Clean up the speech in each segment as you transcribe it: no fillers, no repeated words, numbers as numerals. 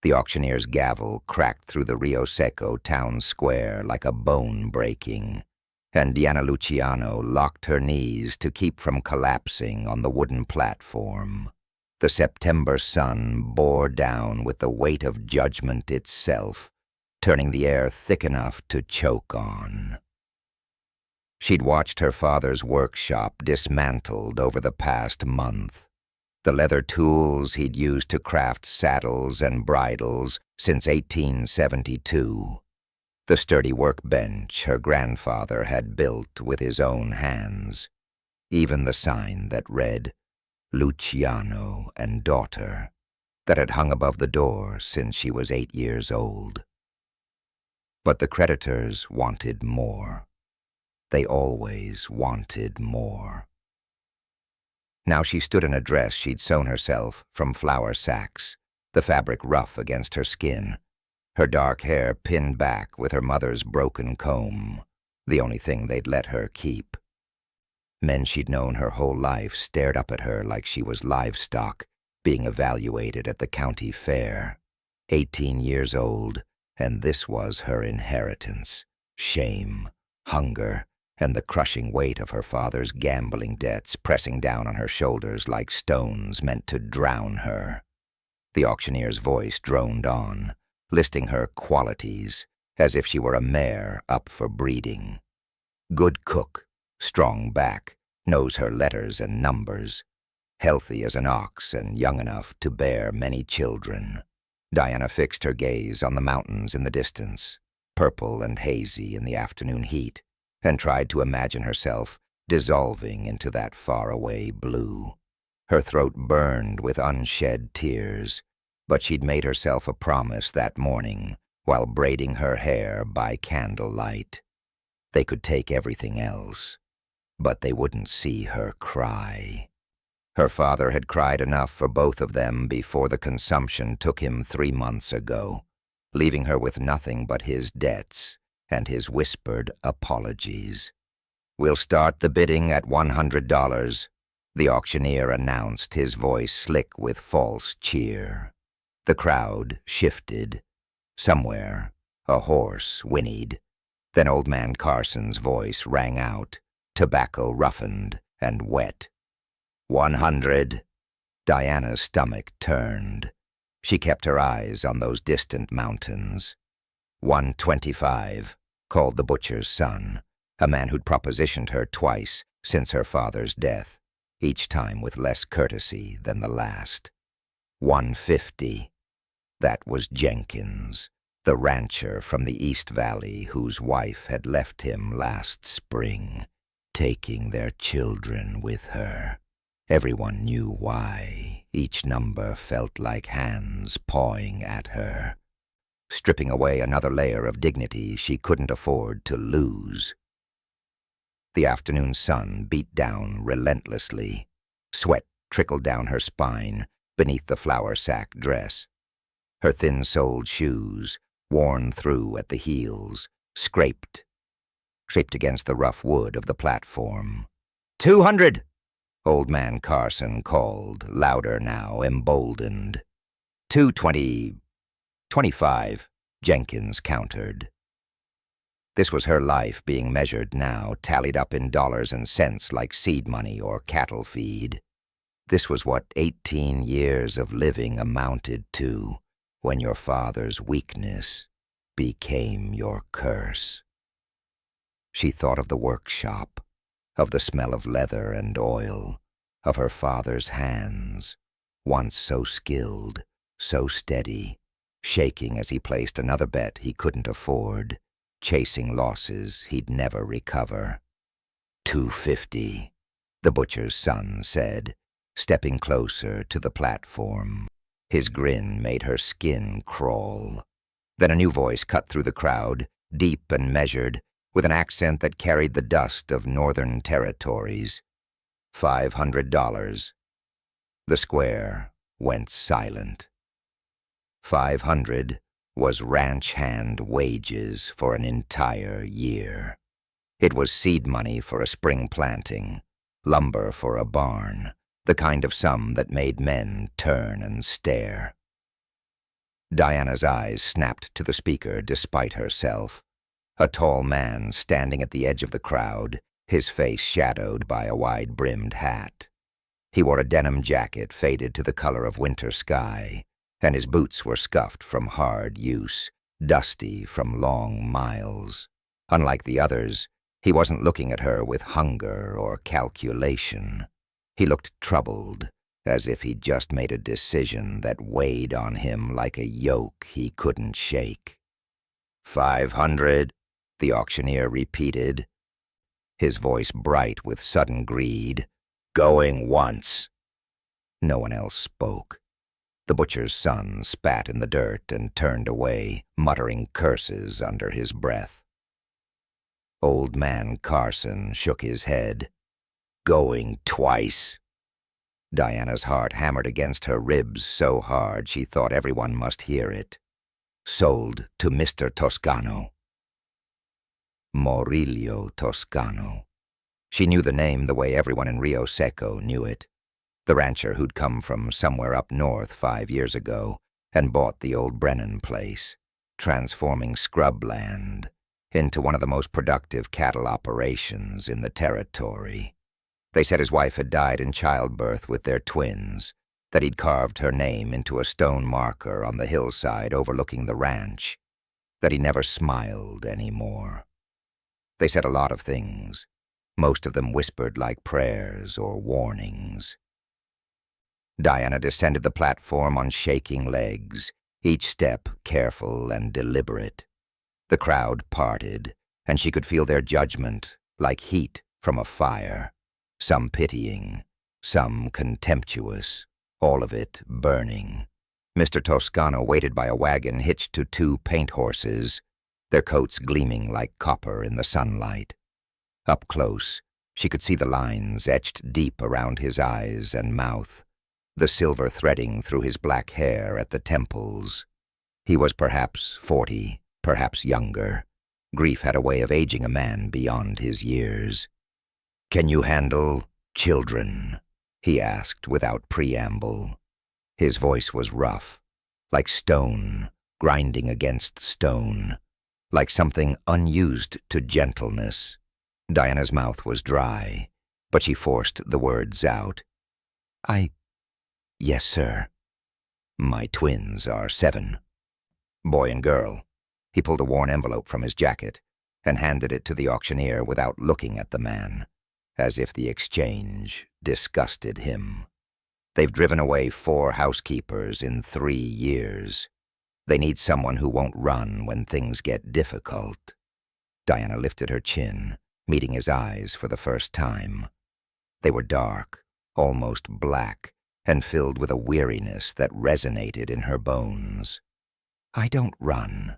The auctioneer's gavel cracked through the Rio Seco town square like a bone breaking, and Diana Luciano locked her knees to keep from collapsing on the wooden platform. The September sun bore down with the weight of judgment itself, turning the air thick enough to choke on. She'd watched her father's workshop dismantled over the past month. The leather tools he'd used to craft saddles and bridles since 1872. The sturdy workbench her grandfather had built with his own hands. Even the sign that read, Luciano and Daughter, that had hung above the door since she was 8 years old. But the creditors wanted more. They always wanted more. Now she stood in a dress she'd sewn herself from flour sacks, the fabric rough against her skin, her dark hair pinned back with her mother's broken comb, the only thing they'd let her keep. Men she'd known her whole life stared up at her like she was livestock, being evaluated at the county fair. 18 years old, and this was her inheritance: shame, hunger, and the crushing weight of her father's gambling debts pressing down on her shoulders like stones meant to drown her. The auctioneer's voice droned on, listing her qualities as if she were a mare up for breeding. Good cook, strong back, knows her letters and numbers, healthy as an ox and young enough to bear many children. Diana fixed her gaze on the mountains in the distance, purple and hazy in the afternoon heat, and tried to imagine herself dissolving into that faraway blue. Her throat burned with unshed tears, but she'd made herself a promise that morning while braiding her hair by candlelight. They could take everything else, but they wouldn't see her cry. Her father had cried enough for both of them before the consumption took him 3 months ago, leaving her with nothing but his debts and his whispered apologies. "We'll start the bidding at $100, the auctioneer announced, his voice slick with false cheer. The crowd shifted. Somewhere, a horse whinnied. Then Old Man Carson's voice rang out, tobacco roughened and wet. 100. Diana's stomach turned. She kept her eyes on those distant mountains. 125, called the butcher's son, a man who'd propositioned her twice since her father's death, each time with less courtesy than the last. 150. That was Jenkins, the rancher from the East Valley whose wife had left him last spring, taking their children with her. Everyone knew why. Each number felt like hands pawing at her, stripping away another layer of dignity she couldn't afford to lose. The afternoon sun beat down relentlessly. Sweat trickled down her spine beneath the flour sack dress. Her thin-soled shoes, worn through at the heels, scraped against the rough wood of the platform. 200! Old Man Carson called, louder now, emboldened. 225, Jenkins countered. This was her life being measured now, tallied up in dollars and cents like seed money or cattle feed. This was what 18 years of living amounted to when your father's weakness became your curse. She thought of the workshop, of the smell of leather and oil, of her father's hands, once so skilled, so steady, shaking as he placed another bet he couldn't afford, chasing losses he'd never recover. 250, the butcher's son said, stepping closer to the platform. His grin made her skin crawl. Then a new voice cut through the crowd, deep and measured, with an accent that carried the dust of northern territories. $500. The square went silent. 500 was ranch hand wages for an entire year. It was seed money for a spring planting, lumber for a barn, the kind of sum that made men turn and stare. Diana's eyes snapped to the speaker despite herself. A tall man standing at the edge of the crowd, his face shadowed by a wide-brimmed hat. He wore a denim jacket faded to the color of winter sky, and his boots were scuffed from hard use, dusty from long miles. Unlike the others, he wasn't looking at her with hunger or calculation. He looked troubled, as if he'd just made a decision that weighed on him like a yoke he couldn't shake. 500, the auctioneer repeated, his voice bright with sudden greed. Going once. No one else spoke. The butcher's son spat in the dirt and turned away, muttering curses under his breath. Old man Carson shook his head. Going twice. Diana's heart hammered against her ribs so hard she thought everyone must hear it. Sold to Mr. Toscano. Murillo Toscano. She knew the name the way everyone in Rio Seco knew it. The rancher who'd come from somewhere up north 5 years ago and bought the old Brennan place, transforming scrubland into one of the most productive cattle operations in the territory. They said his wife had died in childbirth with their twins, that he'd carved her name into a stone marker on the hillside overlooking the ranch, that he never smiled anymore. They said a lot of things, most of them whispered like prayers or warnings. Diana descended the platform on shaking legs, each step careful and deliberate. The crowd parted, and she could feel their judgment like heat from a fire, some pitying, some contemptuous, all of it burning. Mr. Toscano waited by a wagon hitched to 2 paint horses, their coats gleaming like copper in the sunlight. Up close, she could see the lines etched deep around his eyes and mouth, the silver threading through his black hair at the temples. He was perhaps 40, perhaps younger. Grief had a way of aging a man beyond his years. "Can you handle children?" he asked without preamble. His voice was rough, like stone grinding against stone, like something unused to gentleness. Diana's mouth was dry, but she forced the words out. Yes, sir. My twins are 7. Boy and girl." He pulled a worn envelope from his jacket and handed it to the auctioneer without looking at the man, as if the exchange disgusted him. "They've driven away 4 housekeepers in 3 years. They need someone who won't run when things get difficult." Diana lifted her chin, meeting his eyes for the first time. They were dark, almost black, and filled with a weariness that resonated in her bones. "I don't run,"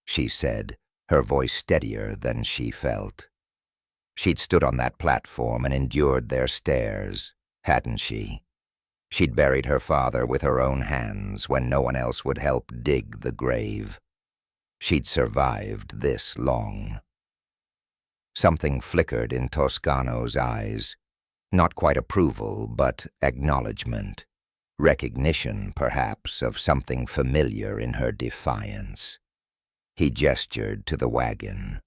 she said, her voice steadier than she felt. She'd stood on that platform and endured their stares, hadn't she? She'd buried her father with her own hands when no one else would help dig the grave. She'd survived this long. Something flickered in Toscano's eyes. Not quite approval, but acknowledgement. Recognition, perhaps, of something familiar in her defiance. He gestured to the wagon.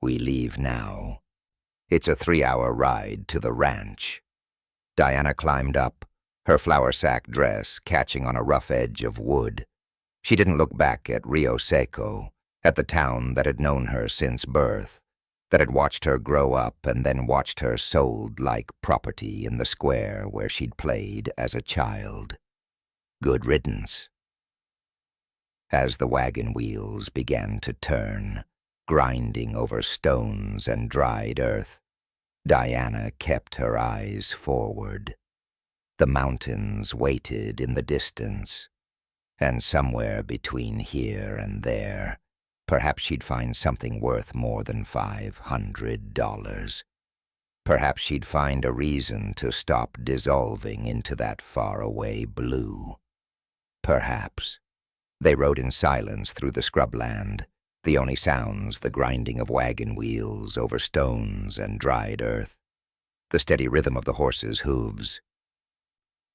"We leave now. It's a 3-hour ride to the ranch." Diana climbed up, her flour sack dress catching on a rough edge of wood. She didn't look back at Rio Seco, at the town that had known her since birth, that had watched her grow up and then watched her sold like property in the square where she'd played as a child. Good riddance. As the wagon wheels began to turn, grinding over stones and dried earth, Diana kept her eyes forward. The mountains waited in the distance, and somewhere between here and there, perhaps she'd find something worth more than $500. Perhaps she'd find a reason to stop dissolving into that faraway blue. Perhaps. They rode in silence through the scrubland, the only sounds the grinding of wagon wheels over stones and dried earth, the steady rhythm of the horses' hooves,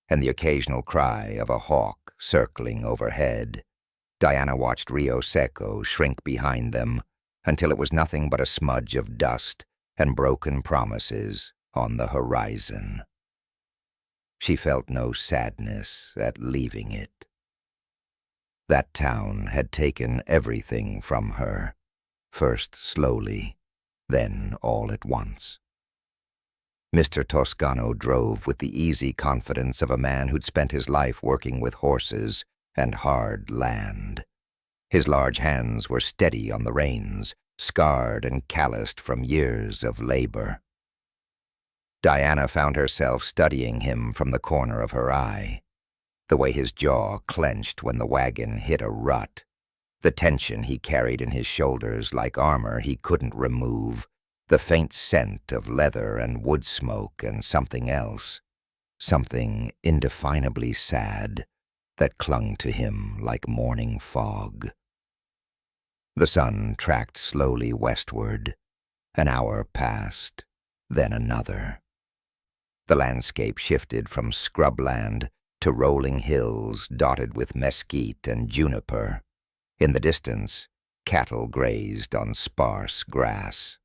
and the occasional cry of a hawk circling overhead. Diana watched Rio Seco shrink behind them until it was nothing but a smudge of dust and broken promises on the horizon. She felt no sadness at leaving it. That town had taken everything from her, first slowly, then all at once. Mr. Toscano drove with the easy confidence of a man who'd spent his life working with horses and hard land. His large hands were steady on the reins, scarred and calloused from years of labor. Diana found herself studying him from the corner of her eye. The way his jaw clenched when the wagon hit a rut, the tension he carried in his shoulders like armor he couldn't remove, the faint scent of leather and wood smoke and something else, something indefinably sad that clung to him like morning fog. The sun tracked slowly westward. An hour passed, then another. The landscape shifted from scrubland to rolling hills dotted with mesquite and juniper. In the distance, cattle grazed on sparse grass.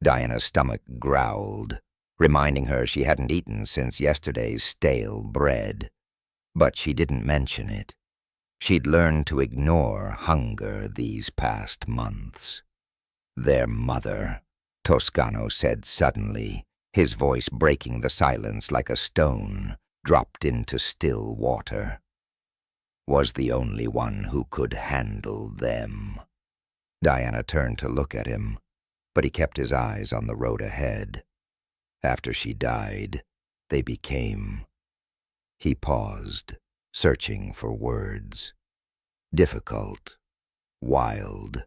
Diana's stomach growled, reminding her she hadn't eaten since yesterday's stale bread. But she didn't mention it. She'd learned to ignore hunger these past months. Their mother, Toscano said suddenly, his voice breaking the silence like a stone dropped into still water, was the only one who could handle them. Diana turned to look at him, but he kept his eyes on the road ahead. After she died, they became... He paused, searching for words. Difficult, wild.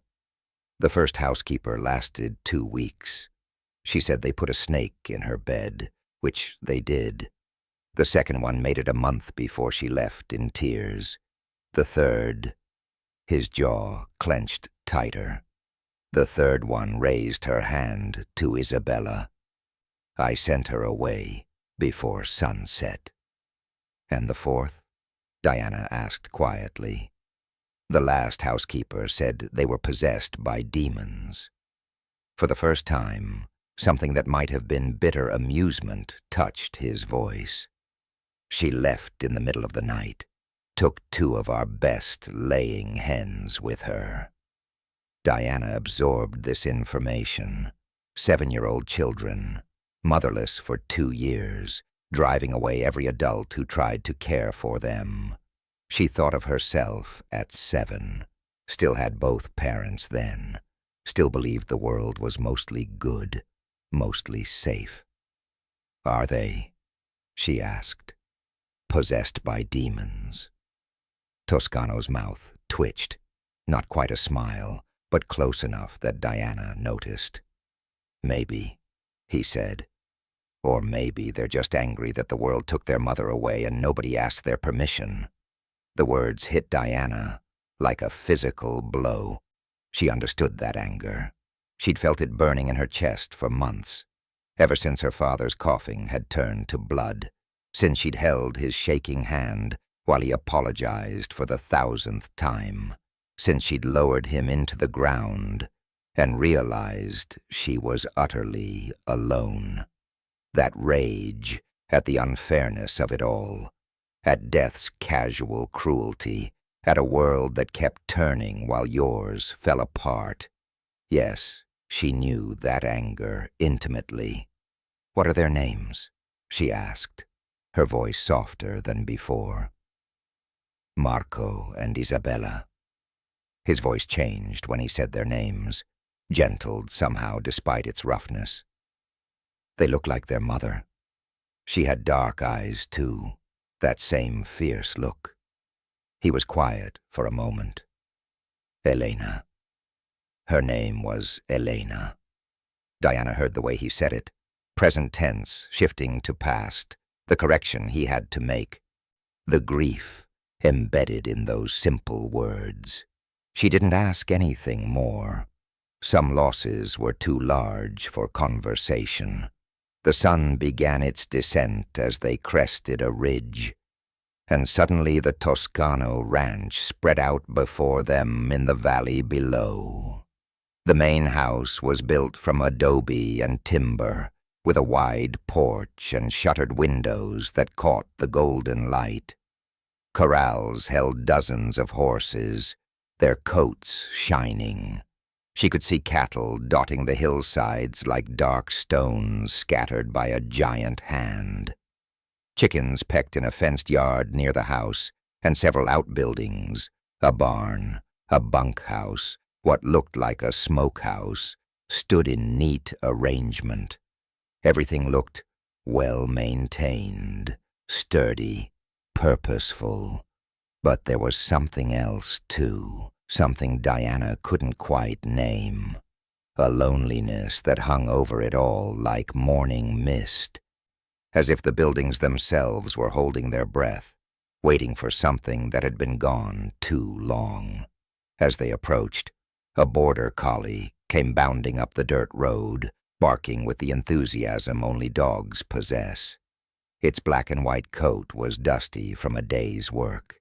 The first housekeeper lasted 2 weeks. She said they put a snake in her bed, which they did. The second one made it a month before she left in tears. The third, his jaw clenched tighter. The third one raised her hand to Isabella. I sent her away before sunset. And the fourth? Diana asked quietly. The last housekeeper said they were possessed by demons. For the first time, something that might have been bitter amusement touched his voice. She left in the middle of the night, took 2 of our best laying hens with her. Diana absorbed this information. 7-year-old children, motherless for 2 years, driving away every adult who tried to care for them. She thought of herself at 7, still had both parents then, still believed the world was mostly good, mostly safe. Are they, she asked, possessed by demons? Toscano's mouth twitched, not quite a smile, but close enough that Diana noticed. Maybe, he said. Or maybe they're just angry that the world took their mother away and nobody asked their permission. The words hit Diana like a physical blow. She understood that anger. She'd felt it burning in her chest for months, ever since her father's coughing had turned to blood, since she'd held his shaking hand while he apologized for the 1,000th time, since she'd lowered him into the ground and realized she was utterly alone. That rage at the unfairness of it all, at death's casual cruelty, at a world that kept turning while yours fell apart. Yes, she knew that anger intimately. What are their names? She asked, her voice softer than before. Marco and Isabella. His voice changed when he said their names, gentled somehow despite its roughness. They looked like their mother. She had dark eyes, too, that same fierce look. He was quiet for a moment. Elena. Her name was Elena. Diana heard the way he said it, present tense shifting to past, the correction he had to make, the grief embedded in those simple words. She didn't ask anything more. Some losses were too large for conversation. The sun began its descent as they crested a ridge, and suddenly the Toscano ranch spread out before them in the valley below. The main house was built from adobe and timber, with a wide porch and shuttered windows that caught the golden light. Corrals held dozens of horses, their coats shining. She could see cattle dotting the hillsides like dark stones scattered by a giant hand. Chickens pecked in a fenced yard near the house, and several outbuildings, a barn, a bunkhouse, what looked like a smokehouse, stood in neat arrangement. Everything looked well-maintained, sturdy, purposeful. But there was something else, too, something Diana couldn't quite name. A loneliness that hung over it all like morning mist, as if the buildings themselves were holding their breath, waiting for something that had been gone too long. As they approached, a border collie came bounding up the dirt road, barking with the enthusiasm only dogs possess. Its black and white coat was dusty from a day's work.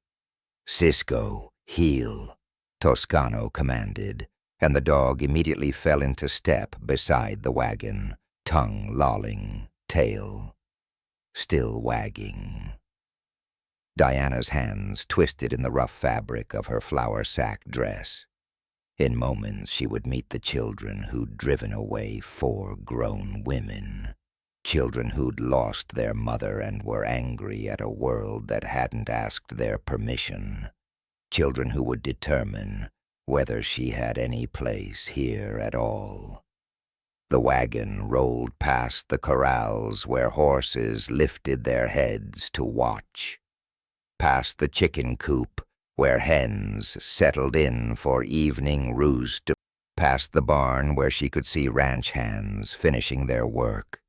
"Cisco, heel," Toscano commanded, and the dog immediately fell into step beside the wagon, tongue lolling, tail still wagging. Diana's hands twisted in the rough fabric of her flour sack dress. In moments she would meet the children who'd driven away 4 grown women. Children who'd lost their mother and were angry at a world that hadn't asked their permission. Children who would determine whether she had any place here at all. The wagon rolled past the corrals where horses lifted their heads to watch. Past the chicken coop where hens settled in for evening roost. Past the barn where she could see ranch hands finishing their work,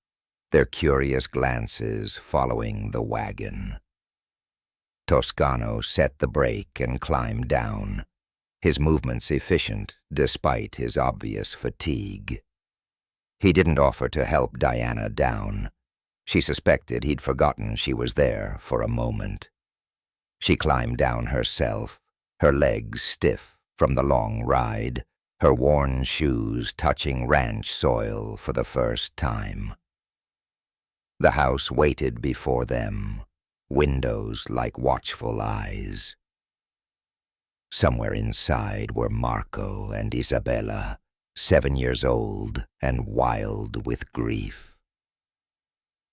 their curious glances following the wagon. Toscano set the brake and climbed down, his movements efficient despite his obvious fatigue. He didn't offer to help Diana down. She suspected he'd forgotten she was there for a moment. She climbed down herself, her legs stiff from the long ride, her worn shoes touching ranch soil for the first time. The house waited before them, windows like watchful eyes. Somewhere inside were Marco and Isabella, 7 years old and wild with grief.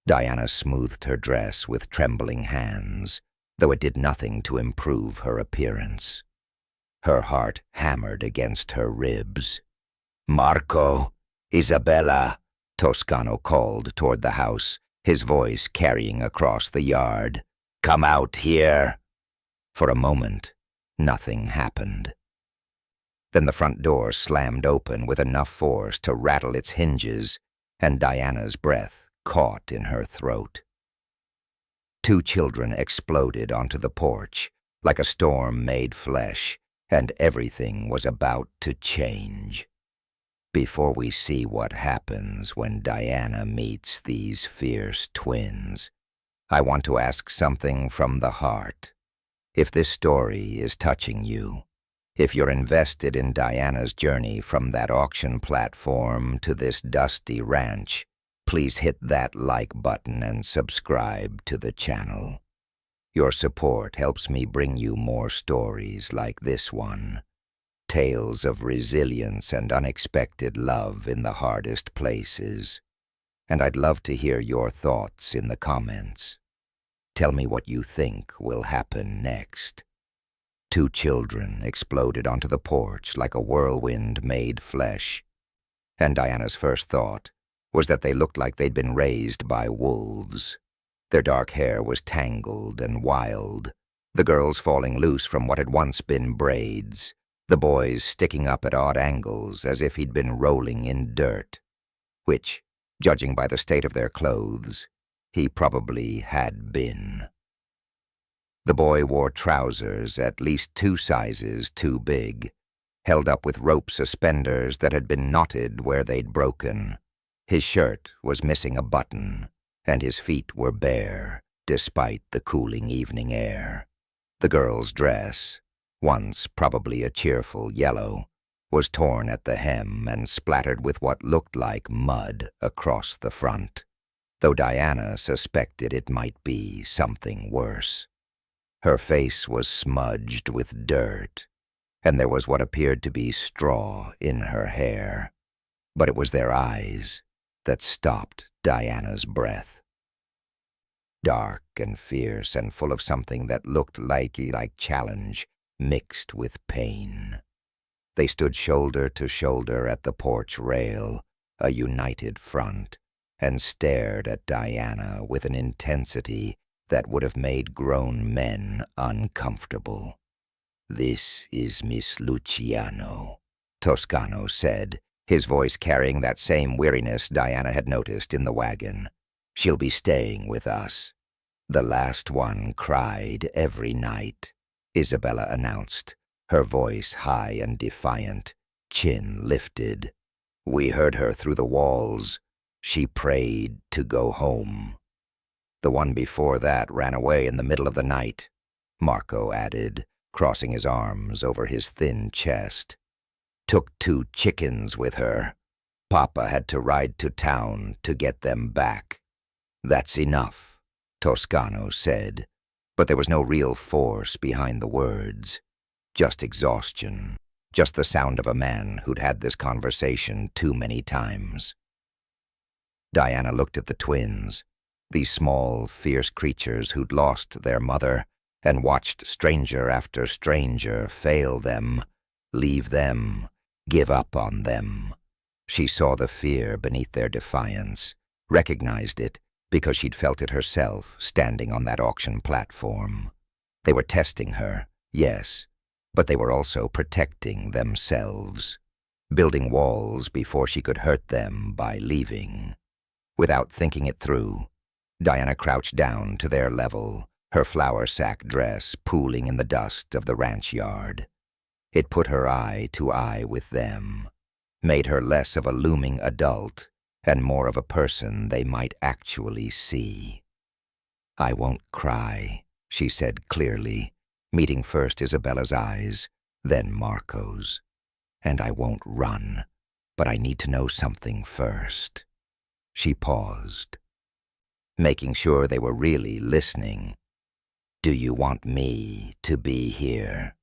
Diana smoothed her dress with trembling hands, though it did nothing to improve her appearance. Her heart hammered against her ribs. "Marco, Isabella," Toscano called toward the house, his voice carrying across the yard. "Come out here." For a moment, nothing happened. Then the front door slammed open with enough force to rattle its hinges, and Diana's breath caught in her throat. 2 children exploded onto the porch like a storm made flesh, and everything was about to change. Before we see what happens when Diana meets these fierce twins, I want to ask something from the heart. If this story is touching you, if you're invested in Diana's journey from that auction platform to this dusty ranch, please hit that like button and subscribe to the channel. Your support helps me bring you more stories like this one. Tales of resilience and unexpected love in the hardest places. And I'd love to hear your thoughts in the comments. Tell me what you think will happen next. 2 children exploded onto the porch like a whirlwind made flesh, and Diana's first thought was that they looked like they'd been raised by wolves. Their dark hair was tangled and wild, the girls falling loose from what had once been braids, the boys sticking up at odd angles as if he'd been rolling in dirt, which, judging by the state of their clothes, he probably had been. The boy wore trousers at least 2 sizes too big, held up with rope suspenders that had been knotted where they'd broken. His shirt was missing a button, and his feet were bare, despite the cooling evening air. The girl's dress, once probably a cheerful yellow, was torn at the hem and splattered with what looked like mud across the front, though Diana suspected it might be something worse. Her face was smudged with dirt, and there was what appeared to be straw in her hair. But it was their eyes that stopped Diana's breath. Dark and fierce and full of something that looked like challenge mixed with pain. They stood shoulder to shoulder at the porch rail, a united front, and stared at Diana with an intensity that would have made grown men uncomfortable. "This is Miss Luciano," Toscano said, his voice carrying that same weariness Diana had noticed in the wagon. "She'll be staying with us." "The last one cried every night," Isabella announced, her voice high and defiant, chin lifted. "We heard her through the walls. She prayed to go home." "The one before that ran away in the middle of the night," Marco added, crossing his arms over his thin chest. "Took 2 chickens with her. Papa had to ride to town to get them back." "That's enough," Toscano said, but there was no real force behind the words. Just exhaustion, just the sound of a man who'd had this conversation too many times. Diana looked at the twins, these small, fierce creatures who'd lost their mother, and watched stranger after stranger fail them, leave them, give up on them. She saw the fear beneath their defiance, recognized it because she'd felt it herself standing on that auction platform. They were testing her, yes, but they were also protecting themselves, building walls before she could hurt them by leaving. Without thinking it through, Diana crouched down to their level, her flour sack dress pooling in the dust of the ranch yard. It put her eye to eye with them, made her less of a looming adult and more of a person they might actually see. "I won't cry," she said clearly, meeting first Isabella's eyes, then Marco's. "And I won't run, but I need to know something first." She paused, making sure they were really listening. "Do you want me to be here?"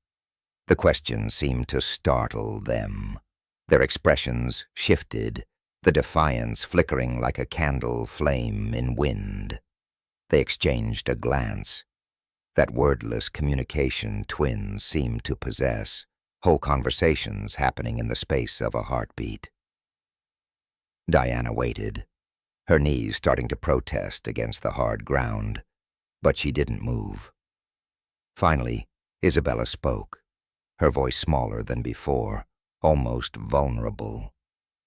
The question seemed to startle them. Their expressions shifted, the defiance flickering like a candle flame in wind. They exchanged a glance. That wordless communication twins seemed to possess, whole conversations happening in the space of a heartbeat. Diana waited, her knees starting to protest against the hard ground, but she didn't move. Finally, Isabella spoke, her voice smaller than before, almost vulnerable.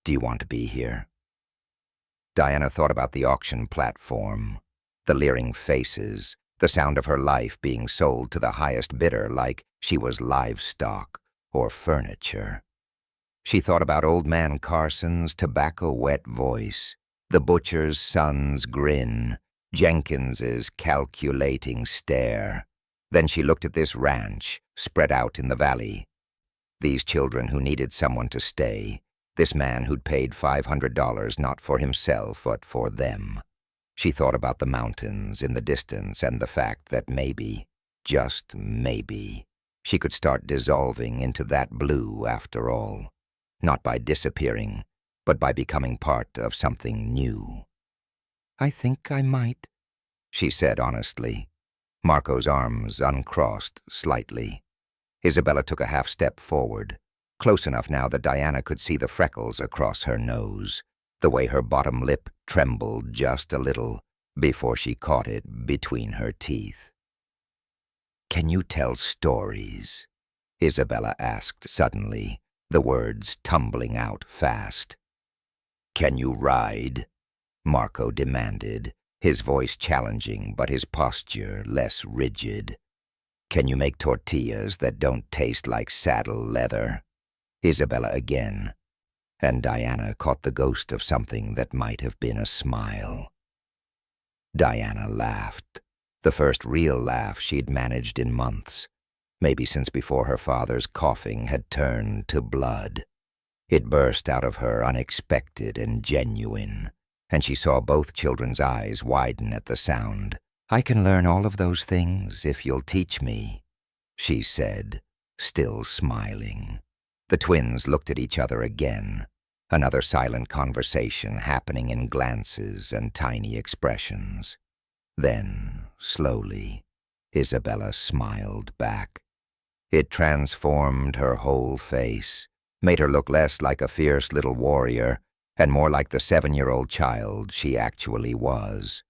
"Do you want to be here?" Diana thought about the auction platform, the leering faces, the sound of her life being sold to the highest bidder like she was livestock or furniture. She thought about Old Man Carson's tobacco-wet voice, the butcher's son's grin, Jenkins's calculating stare. Then she looked at this ranch spread out in the valley. These children who needed someone to stay, this man who'd paid $500 not for himself but for them. She thought about the mountains in the distance and the fact that maybe, just maybe, she could start dissolving into that blue after all. Not by disappearing, but by becoming part of something new. "I think I might," she said honestly. Marco's arms uncrossed slightly. Isabella took a half-step forward, close enough now that Diana could see the freckles across her nose, the way her bottom lip trembled just a little before she caught it between her teeth. "Can you tell stories?" Isabella asked suddenly, the words tumbling out fast. "Can you ride?" Marco demanded, his voice challenging but his posture less rigid. "Can you make tortillas that don't taste like saddle leather?" Isabella again, and Diana caught the ghost of something that might have been a smile. Diana laughed. The first real laugh she'd managed in months, maybe since before her father's coughing had turned to blood. It burst out of her unexpected and genuine, and she saw both children's eyes widen at the sound. "I can learn all of those things if you'll teach me," she said, still smiling. The twins looked at each other again, another silent conversation happening in glances and tiny expressions. Then, slowly, Isabella smiled back. It transformed her whole face, made her look less like a fierce little warrior and more like the 7-year-old child she actually was.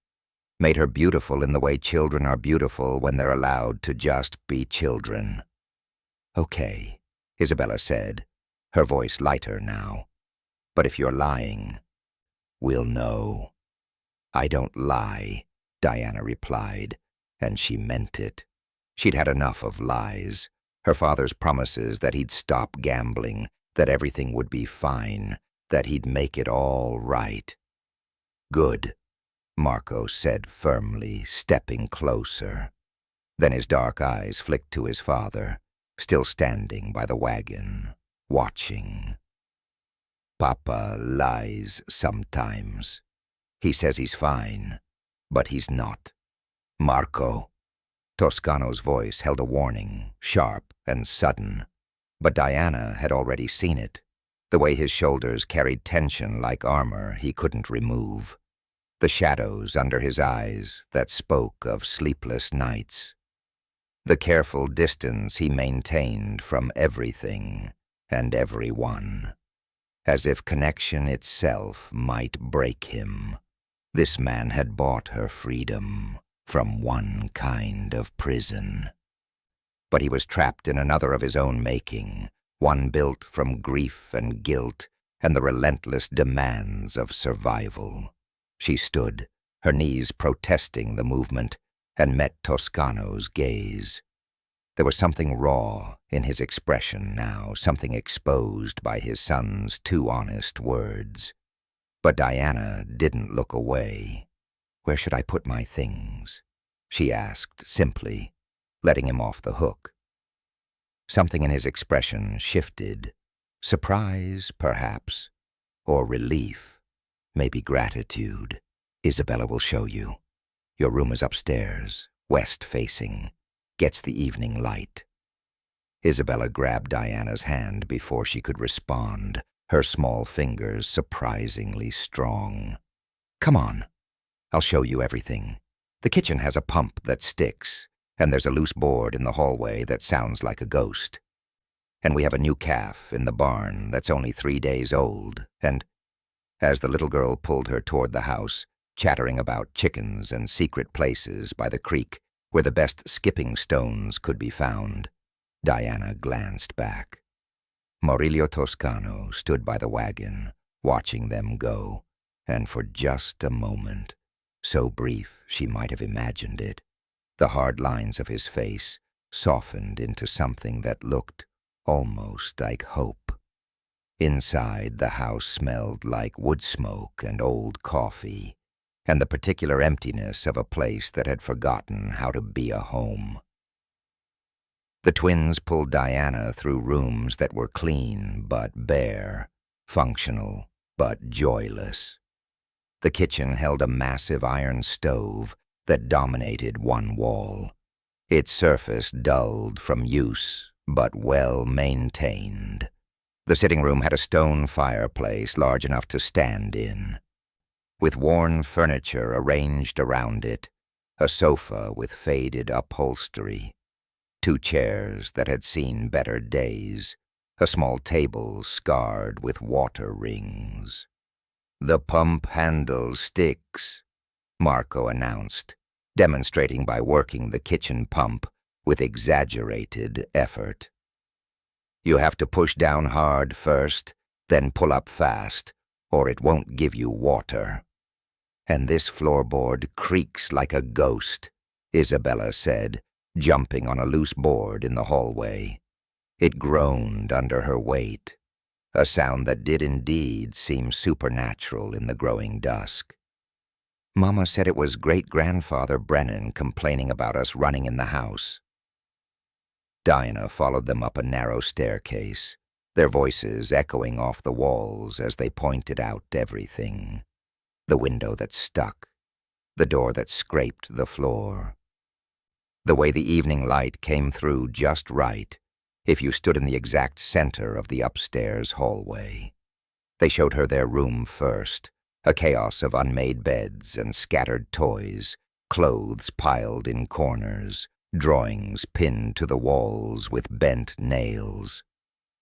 Made her beautiful in the way children are beautiful when they're allowed to just be children. "Okay," Isabella said, her voice lighter now. "But if you're lying, we'll know." "I don't lie," Diana replied, and she meant it. She'd had enough of lies. Her father's promises that he'd stop gambling, that everything would be fine, that he'd make it all right. "Good," Marco said firmly, stepping closer. Then his dark eyes flicked to his father, still standing by the wagon, watching. "Papa lies sometimes. He says he's fine, but he's not. Marco." Toscano's voice held a warning, sharp and sudden. But Diana had already seen it, the way his shoulders carried tension like armor he couldn't remove, the shadows under his eyes that spoke of sleepless nights, the careful distance he maintained from everything and everyone, as if connection itself might break him. This man had bought her freedom from one kind of prison. But he was trapped in another of his own making, one built from grief and guilt and the relentless demands of survival. She stood, her knees protesting the movement, and met Toscano's gaze. There was something raw in his expression now, something exposed by his son's too honest words. But Diana didn't look away. "Where should I put my things?" she asked simply, letting him off the hook. Something in his expression shifted. Surprise, perhaps, or relief, maybe gratitude. "Isabella will show you. Your room is upstairs, west-facing, gets the evening light." Isabella grabbed Diana's hand before she could respond, her small fingers surprisingly strong. "Come on. I'll show you everything. The kitchen has a pump that sticks, and there's a loose board in the hallway that sounds like a ghost. And we have a new calf in the barn that's only 3 days old, and—" As the little girl pulled her toward the house, chattering about chickens and secret places by the creek where the best skipping stones could be found, Diana glanced back. Murillo Toscano stood by the wagon, watching them go, and for just a moment, so brief she might have imagined it, the hard lines of his face softened into something that looked almost like hope. Inside, the house smelled like wood smoke and old coffee, and the particular emptiness of a place that had forgotten how to be a home. The twins pulled Diana through rooms that were clean but bare, functional but joyless. The kitchen held a massive iron stove that dominated one wall, its surface dulled from use but well maintained. The sitting room had a stone fireplace large enough to stand in, with worn furniture arranged around it, a sofa with faded upholstery, 2 chairs that had seen better days, a small table scarred with water rings. "The pump handle sticks," Marco announced, demonstrating by working the kitchen pump with exaggerated effort. "You have to push down hard first, then pull up fast, or it won't give you water. And this floorboard creaks like a ghost," Isabella said, jumping on a loose board in the hallway. It groaned under her weight, a sound that did indeed seem supernatural in the growing dusk. Mama said it was great-grandfather Brennan complaining about us running in the house. Dinah followed them up a narrow staircase, their voices echoing off the walls as they pointed out everything. The window that stuck, the door that scraped the floor. The way the evening light came through just right, if you stood in the exact center of the upstairs hallway. They showed her their room first, a chaos of unmade beds and scattered toys, clothes piled in corners, drawings pinned to the walls with bent nails.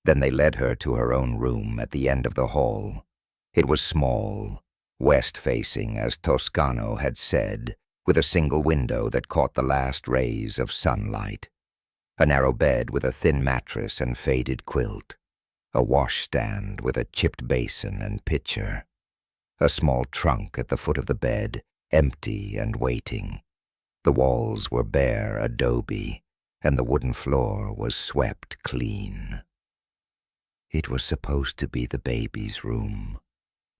Then they led her to her own room at the end of the hall. It was small, west-facing as Toscano had said, with a single window that caught the last rays of sunlight. A narrow bed with a thin mattress and faded quilt. A washstand with a chipped basin and pitcher. A small trunk at the foot of the bed, empty and waiting. The walls were bare adobe, and the wooden floor was swept clean. It was supposed to be the baby's room,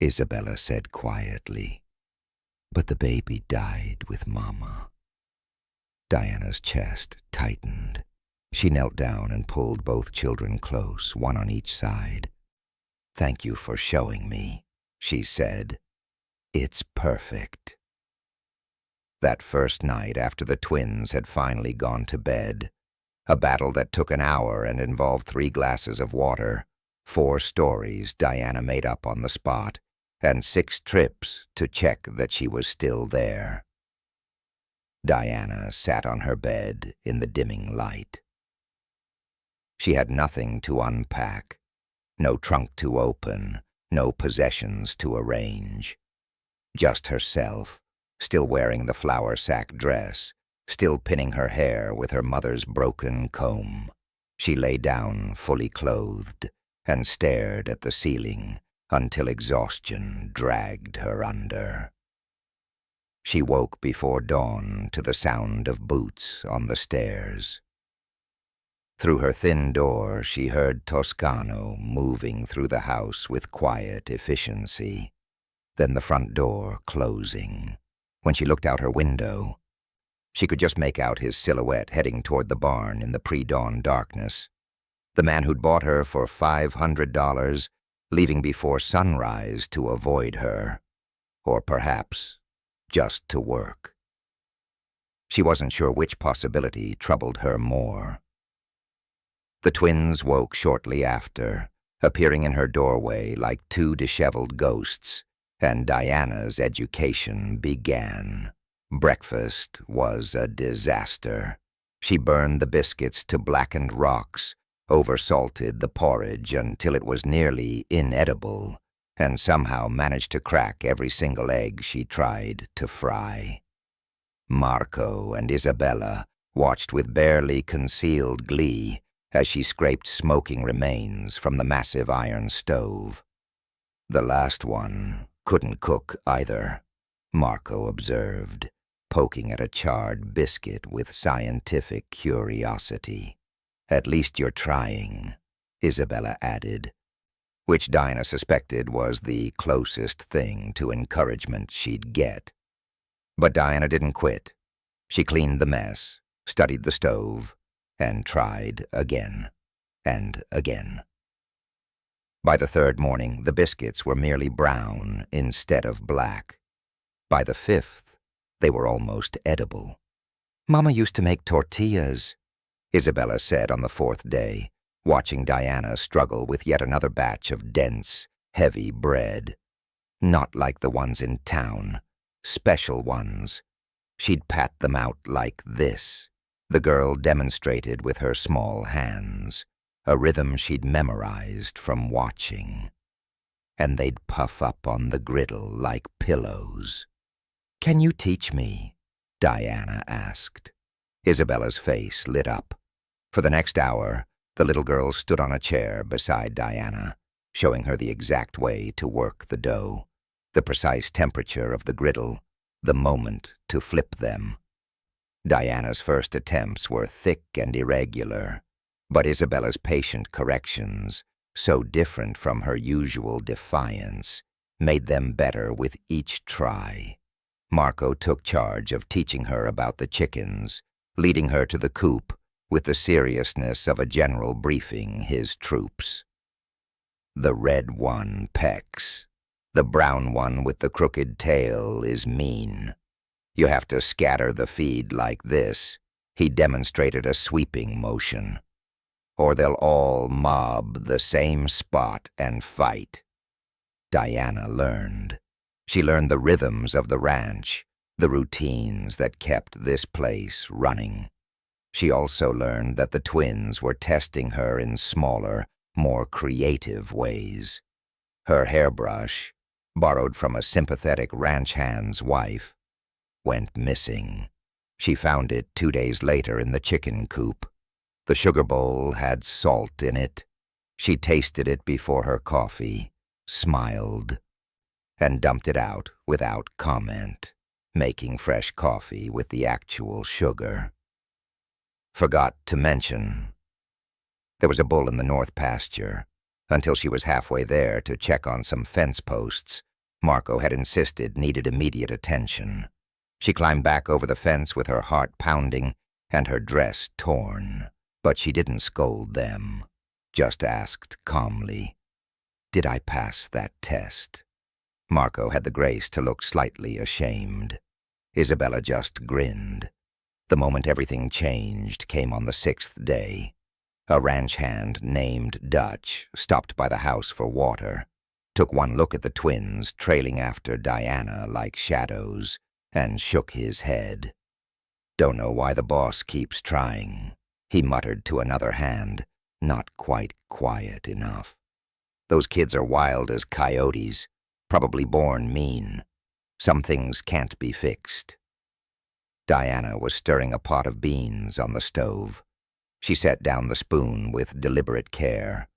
Isabella said quietly. But the baby died with Mama. Diana's chest tightened. She knelt down and pulled both children close, one on each side. "Thank you for showing me," she said. "It's perfect." That first night after the twins had finally gone to bed, a battle that took an hour and involved 3 glasses of water, 4 stories Diana made up on the spot, and 6 trips to check that she was still there. Diana sat on her bed in the dimming light. She had nothing to unpack, no trunk to open, no possessions to arrange. Just herself, still wearing the flour sack dress, still pinning her hair with her mother's broken comb. She lay down fully clothed and stared at the ceiling until exhaustion dragged her under. She woke before dawn to the sound of boots on the stairs. Through her thin door, she heard Toscano moving through the house with quiet efficiency, then the front door closing. When she looked out her window, she could just make out his silhouette heading toward the barn in the pre-dawn darkness. The man who'd bought her for $500, leaving before sunrise to avoid her, or perhaps just to work. She wasn't sure which possibility troubled her more. The twins woke shortly after, appearing in her doorway like 2 disheveled ghosts, and Diana's education began. Breakfast was a disaster. She burned the biscuits to blackened rocks, oversalted the porridge until it was nearly inedible, and somehow managed to crack every single egg she tried to fry. Marco and Isabella watched with barely concealed glee as she scraped smoking remains from the massive iron stove. "The last one couldn't cook either," Marco observed, poking at a charred biscuit with scientific curiosity. "At least you're trying," Isabella added, which Dinah suspected was the closest thing to encouragement she'd get. But Diana didn't quit. She cleaned the mess, studied the stove, and tried again and again. By the 3rd morning, the biscuits were merely brown instead of black. By the 5th, they were almost edible. "Mama used to make tortillas," Isabella said on the 4th day, watching Diana struggle with yet another batch of dense, heavy bread. Not like the ones in town, special ones. She'd pat them out like this. The girl demonstrated with her small hands, a rhythm she'd memorized from watching. And they'd puff up on the griddle like pillows. "Can you teach me?" Diana asked. Isabella's face lit up. For the next hour, the little girl stood on a chair beside Diana, showing her the exact way to work the dough, the precise temperature of the griddle, the moment to flip them. Diana's first attempts were thick and irregular, but Isabella's patient corrections, so different from her usual defiance, made them better with each try. Marco took charge of teaching her about the chickens, leading her to the coop with the seriousness of a general briefing his troops. The red one pecks. The brown one with the crooked tail is mean. You have to scatter the feed like this. He demonstrated a sweeping motion. Or they'll all mob the same spot and fight. Diana learned. She learned the rhythms of the ranch, the routines that kept this place running. She also learned that the twins were testing her in smaller, more creative ways. Her hairbrush, borrowed from a sympathetic ranch hand's wife, went missing. She found it 2 days later in the chicken coop. The sugar bowl had salt in it. She tasted it before her coffee, smiled, and dumped it out without comment, making fresh coffee with the actual sugar. Forgot to mention, there was a bull in the north pasture. Until she was halfway there to check on some fence posts, Marco had insisted needed immediate attention. She climbed back over the fence with her heart pounding and her dress torn, but she didn't scold them, just asked calmly, "Did I pass that test?" Marco had the grace to look slightly ashamed. Isabella just grinned. The moment everything changed came on the 6th day. A ranch hand named Dutch stopped by the house for water, took one look at the twins trailing after Diana like shadows, and shook his head. "Don't know why the boss keeps trying," he muttered to another hand, not quite quiet enough. "Those kids are wild as coyotes, probably born mean. Some things can't be fixed." Diana was stirring a pot of beans on the stove. She set down the spoon with deliberate care,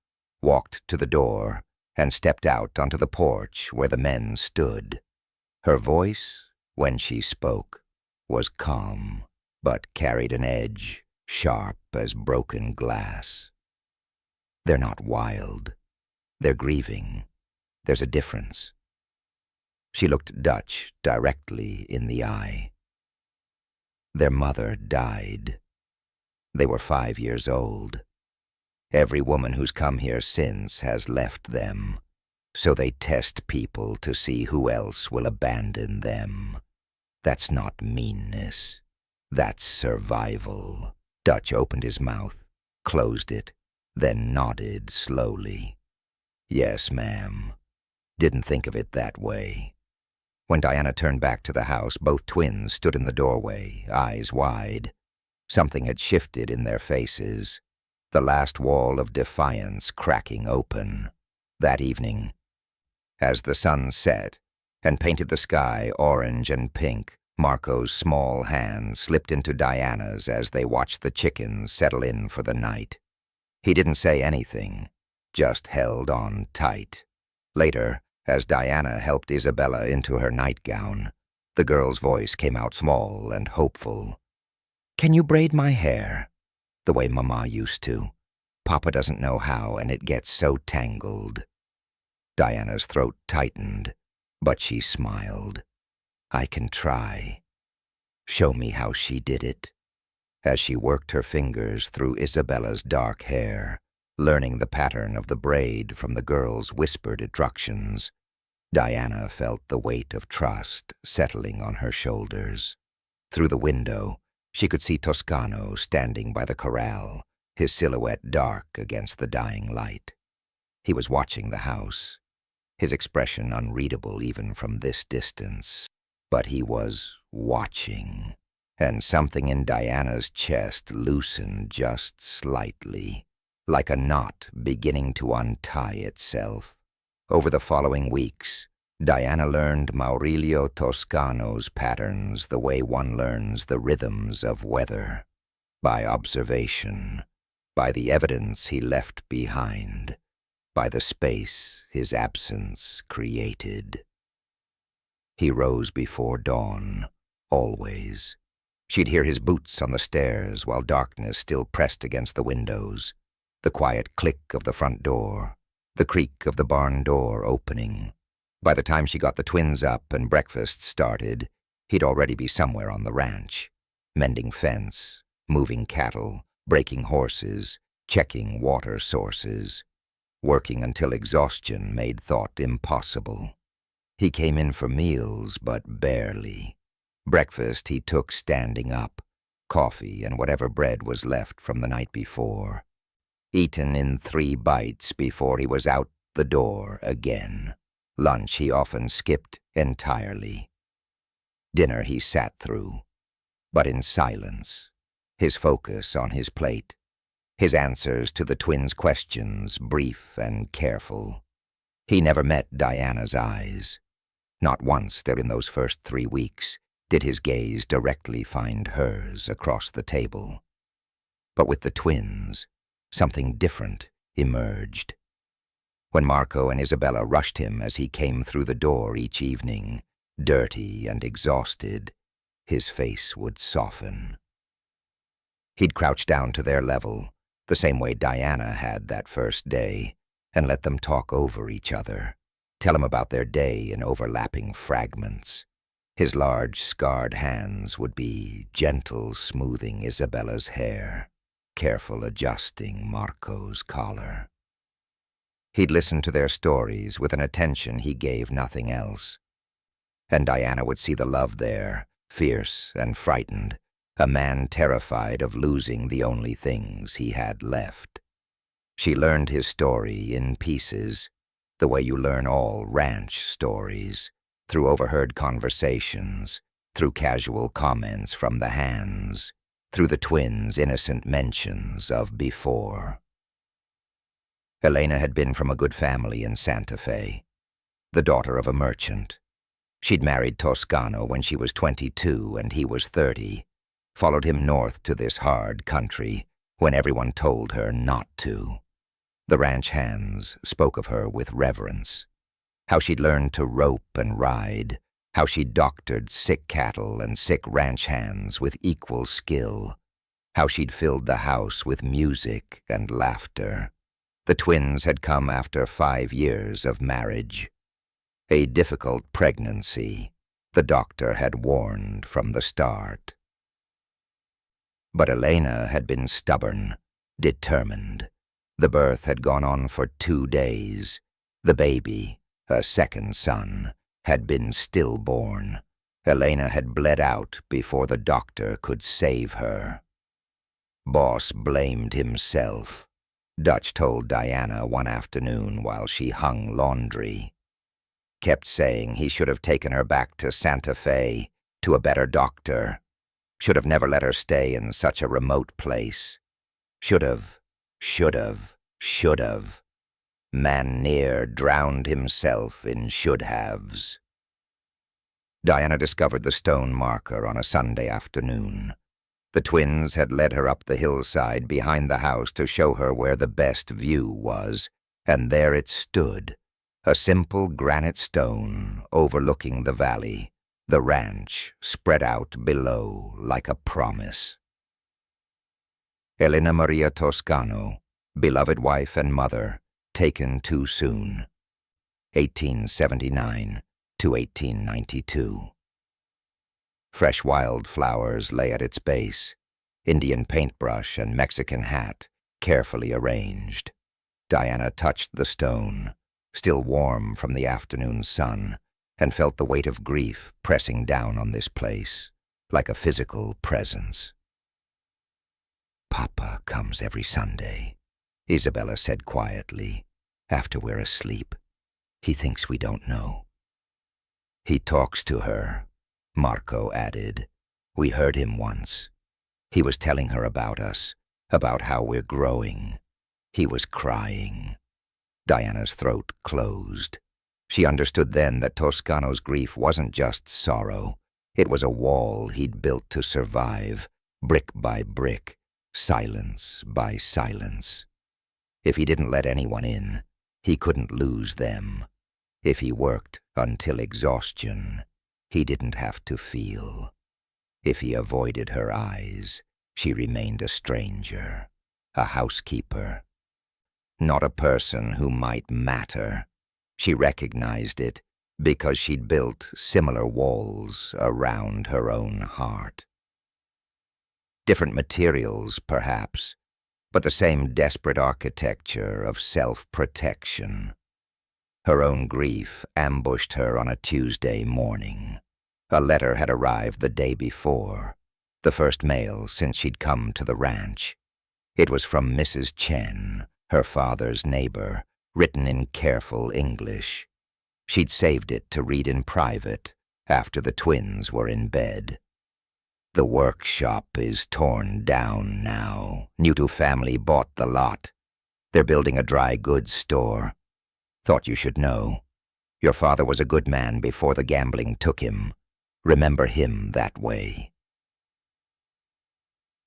walked to the door, and stepped out onto the porch where the men stood. Her voice, when she spoke, was calm, but carried an edge, sharp as broken glass. "They're not wild. They're grieving. There's a difference." She looked Dutch directly in the eye. "Their mother died. They were 5 years old. Every woman who's come here since has left them, so they test people to see who else will abandon them. That's not meanness. That's survival." Dutch opened his mouth, closed it, then nodded slowly. "Yes, ma'am. Didn't think of it that way." When Diana turned back to the house, both twins stood in the doorway, eyes wide. Something had shifted in their faces, the last wall of defiance cracking open. That evening, as the sun set and painted the sky orange and pink, Marco's small hand slipped into Diana's as they watched the chickens settle in for the night. He didn't say anything, just held on tight. Later, as Diana helped Isabella into her nightgown, the girl's voice came out small and hopeful. "Can you braid my hair? The way Mama used to. Papa doesn't know how, and it gets so tangled." Diana's throat tightened, but she smiled. "I can try." "Show me how she did it." As she worked her fingers through Isabella's dark hair, learning the pattern of the braid from the girl's whispered instructions, Diana felt the weight of trust settling on her shoulders. Through the window, she could see Toscano standing by the corral, his silhouette dark against the dying light. He was watching the house, his expression unreadable even from this distance. But he was watching, and something in Diana's chest loosened just slightly, like a knot beginning to untie itself. Over the following weeks, Diana learned Maurilio Toscano's patterns the way one learns the rhythms of weather, by observation, by the evidence he left behind, by the space his absence created. He rose before dawn, always. She'd hear his boots on the stairs while darkness still pressed against the windows, the quiet click of the front door, the creak of the barn door opening. By the time she got the twins up and breakfast started, He'd already be somewhere on the ranch, mending fence, moving cattle, breaking horses, checking water sources, working until exhaustion made thought impossible. He came in for meals, but barely. Breakfast he took standing up, coffee and whatever bread was left from the night before, eaten in 3 bites before he was out the door again. Lunch he often skipped entirely. Dinner he sat through, but in silence, his focus on his plate, his answers to the twins' questions brief and careful. He never met Diana's eyes. Not once during those first 3 weeks did his gaze directly find hers across the table. But with the twins, something different emerged. When Marco and Isabella rushed him as he came through the door each evening, dirty and exhausted, his face would soften. He'd crouch down to their level, the same way Diana had that first day, and let them talk over each other, tell him about their day in overlapping fragments. His large, scarred hands would be gentle smoothing Isabella's hair, careful adjusting Marco's collar. He'd listen to their stories with an attention he gave nothing else. And Diana would see the love there, fierce and frightened, a man terrified of losing the only things he had left. She learned his story in pieces, the way you learn all ranch stories, through overheard conversations, through casual comments from the hands, through the twins' innocent mentions of before. Elena had been from a good family in Santa Fe, the daughter of a merchant. She'd married Toscano when she was 22 and he was 30, followed him north to this hard country when everyone told her not to. The ranch hands spoke of her with reverence, how she'd learned to rope and ride, how she'd doctored sick cattle and sick ranch hands with equal skill, how she'd filled the house with music and laughter. The twins had come after 5 years of marriage. A difficult pregnancy, the doctor had warned from the start. But Elena had been stubborn, determined. The birth had gone on for 2 days. The baby, a second son, had been stillborn. Elena had bled out before the doctor could save her. Boss blamed himself, Dutch told Diana one afternoon while she hung laundry. Kept saying he should have taken her back to Santa Fe, to a better doctor. Should have never let her stay in such a remote place. Should have. Man near drowned himself in should-haves. Diana discovered the stone marker on a Sunday afternoon. The twins had led her up the hillside behind the house to show her where the best view was, and there it stood, a simple granite stone overlooking the valley, the ranch spread out below like a promise. Elena Maria Toscano, beloved wife and mother, taken too soon, 1879 to 1892. Fresh wildflowers lay at its base, Indian paintbrush and Mexican hat carefully arranged. Diana touched the stone, still warm from the afternoon sun, and felt the weight of grief pressing down on this place, like a physical presence. "Papa comes every Sunday," Isabella said quietly, "after we're asleep. He thinks we don't know." "He talks to her," Marco added. "We heard him once. He was telling her about us, about how we're growing. He was crying." Diana's throat closed. She understood then that Toscano's grief wasn't just sorrow. It was a wall he'd built to survive, brick by brick, silence by silence. If he didn't let anyone in, he couldn't lose them. If he worked until exhaustion, he didn't have to feel. If he avoided her eyes, she remained a stranger, a housekeeper. Not a person who might matter. She recognized it, because she'd built similar walls around her own heart. Different materials, perhaps, but the same desperate architecture of self-protection. Her own grief ambushed her on a Tuesday morning. A letter had arrived the day before, the first mail since she'd come to the ranch. It was from Mrs. Chen, her father's neighbor, written in careful English. She'd saved it to read in private after the twins were in bed. The workshop is torn down now. Newto family bought the lot. They're building a dry goods store. Thought you should know. Your father was a good man before the gambling took him. Remember him that way.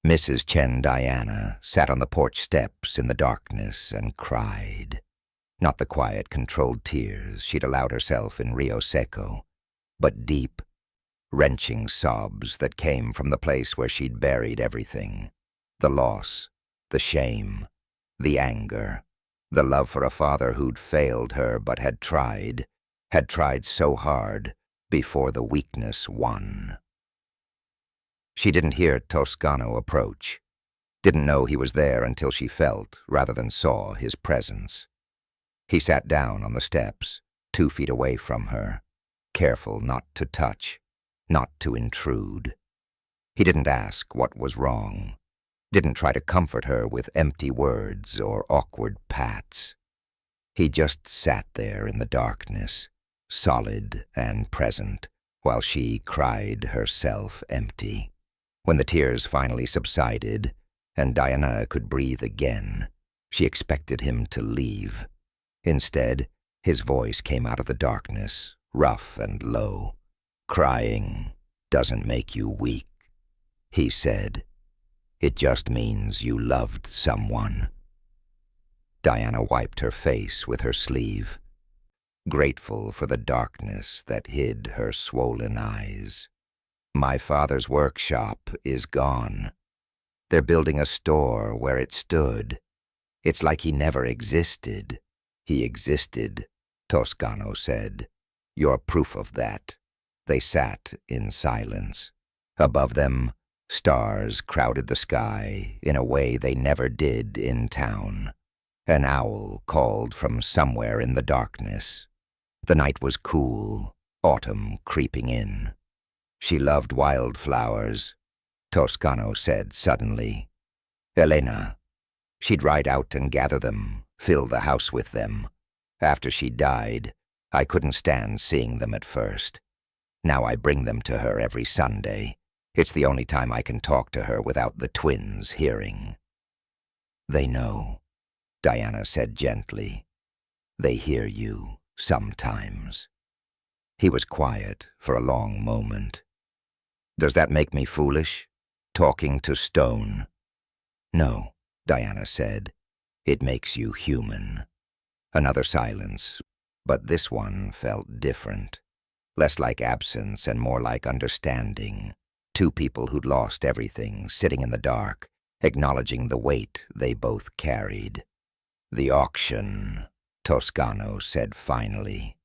Mrs. Chen Diana sat on the porch steps in the darkness and cried. Not the quiet, controlled tears she'd allowed herself in Rio Seco, but deep, wrenching sobs that came from the place where she'd buried everything. The loss, the shame, the anger, the love for a father who'd failed her but had tried so hard before the weakness won. She didn't hear Toscano approach, didn't know he was there until she felt, rather than saw, his presence. He sat down on the steps, 2 feet away from her, careful not to touch, not to intrude. He didn't ask what was wrong, didn't try to comfort her with empty words or awkward pats. He just sat there in the darkness, solid and present, while she cried herself empty. When the tears finally subsided and Diana could breathe again, she expected him to leave. Instead, his voice came out of the darkness, rough and low. Crying doesn't make you weak, he said. It just means you loved someone. Diana wiped her face with her sleeve, grateful for the darkness that hid her swollen eyes. My father's workshop is gone. They're building a store where it stood. It's like he never existed. He existed, Toscano said. You're proof of that. They sat in silence. Above them, stars crowded the sky in a way they never did in town. An owl called from somewhere in the darkness. The night was cool, autumn creeping in. She loved wildflowers, Toscano said suddenly. Elena. She'd ride out and gather them, fill the house with them. After she died, I couldn't stand seeing them at first. Now I bring them to her every Sunday. It's the only time I can talk to her without the twins hearing. They know, Diana said gently. They hear you sometimes. He was quiet for a long moment. Does that make me foolish? Talking to stone? No, Diana said. It makes you human. Another silence, but this one felt different. Less like absence and more like understanding. 2 people who'd lost everything, sitting in the dark, acknowledging the weight they both carried. The auction, Toscano said finally.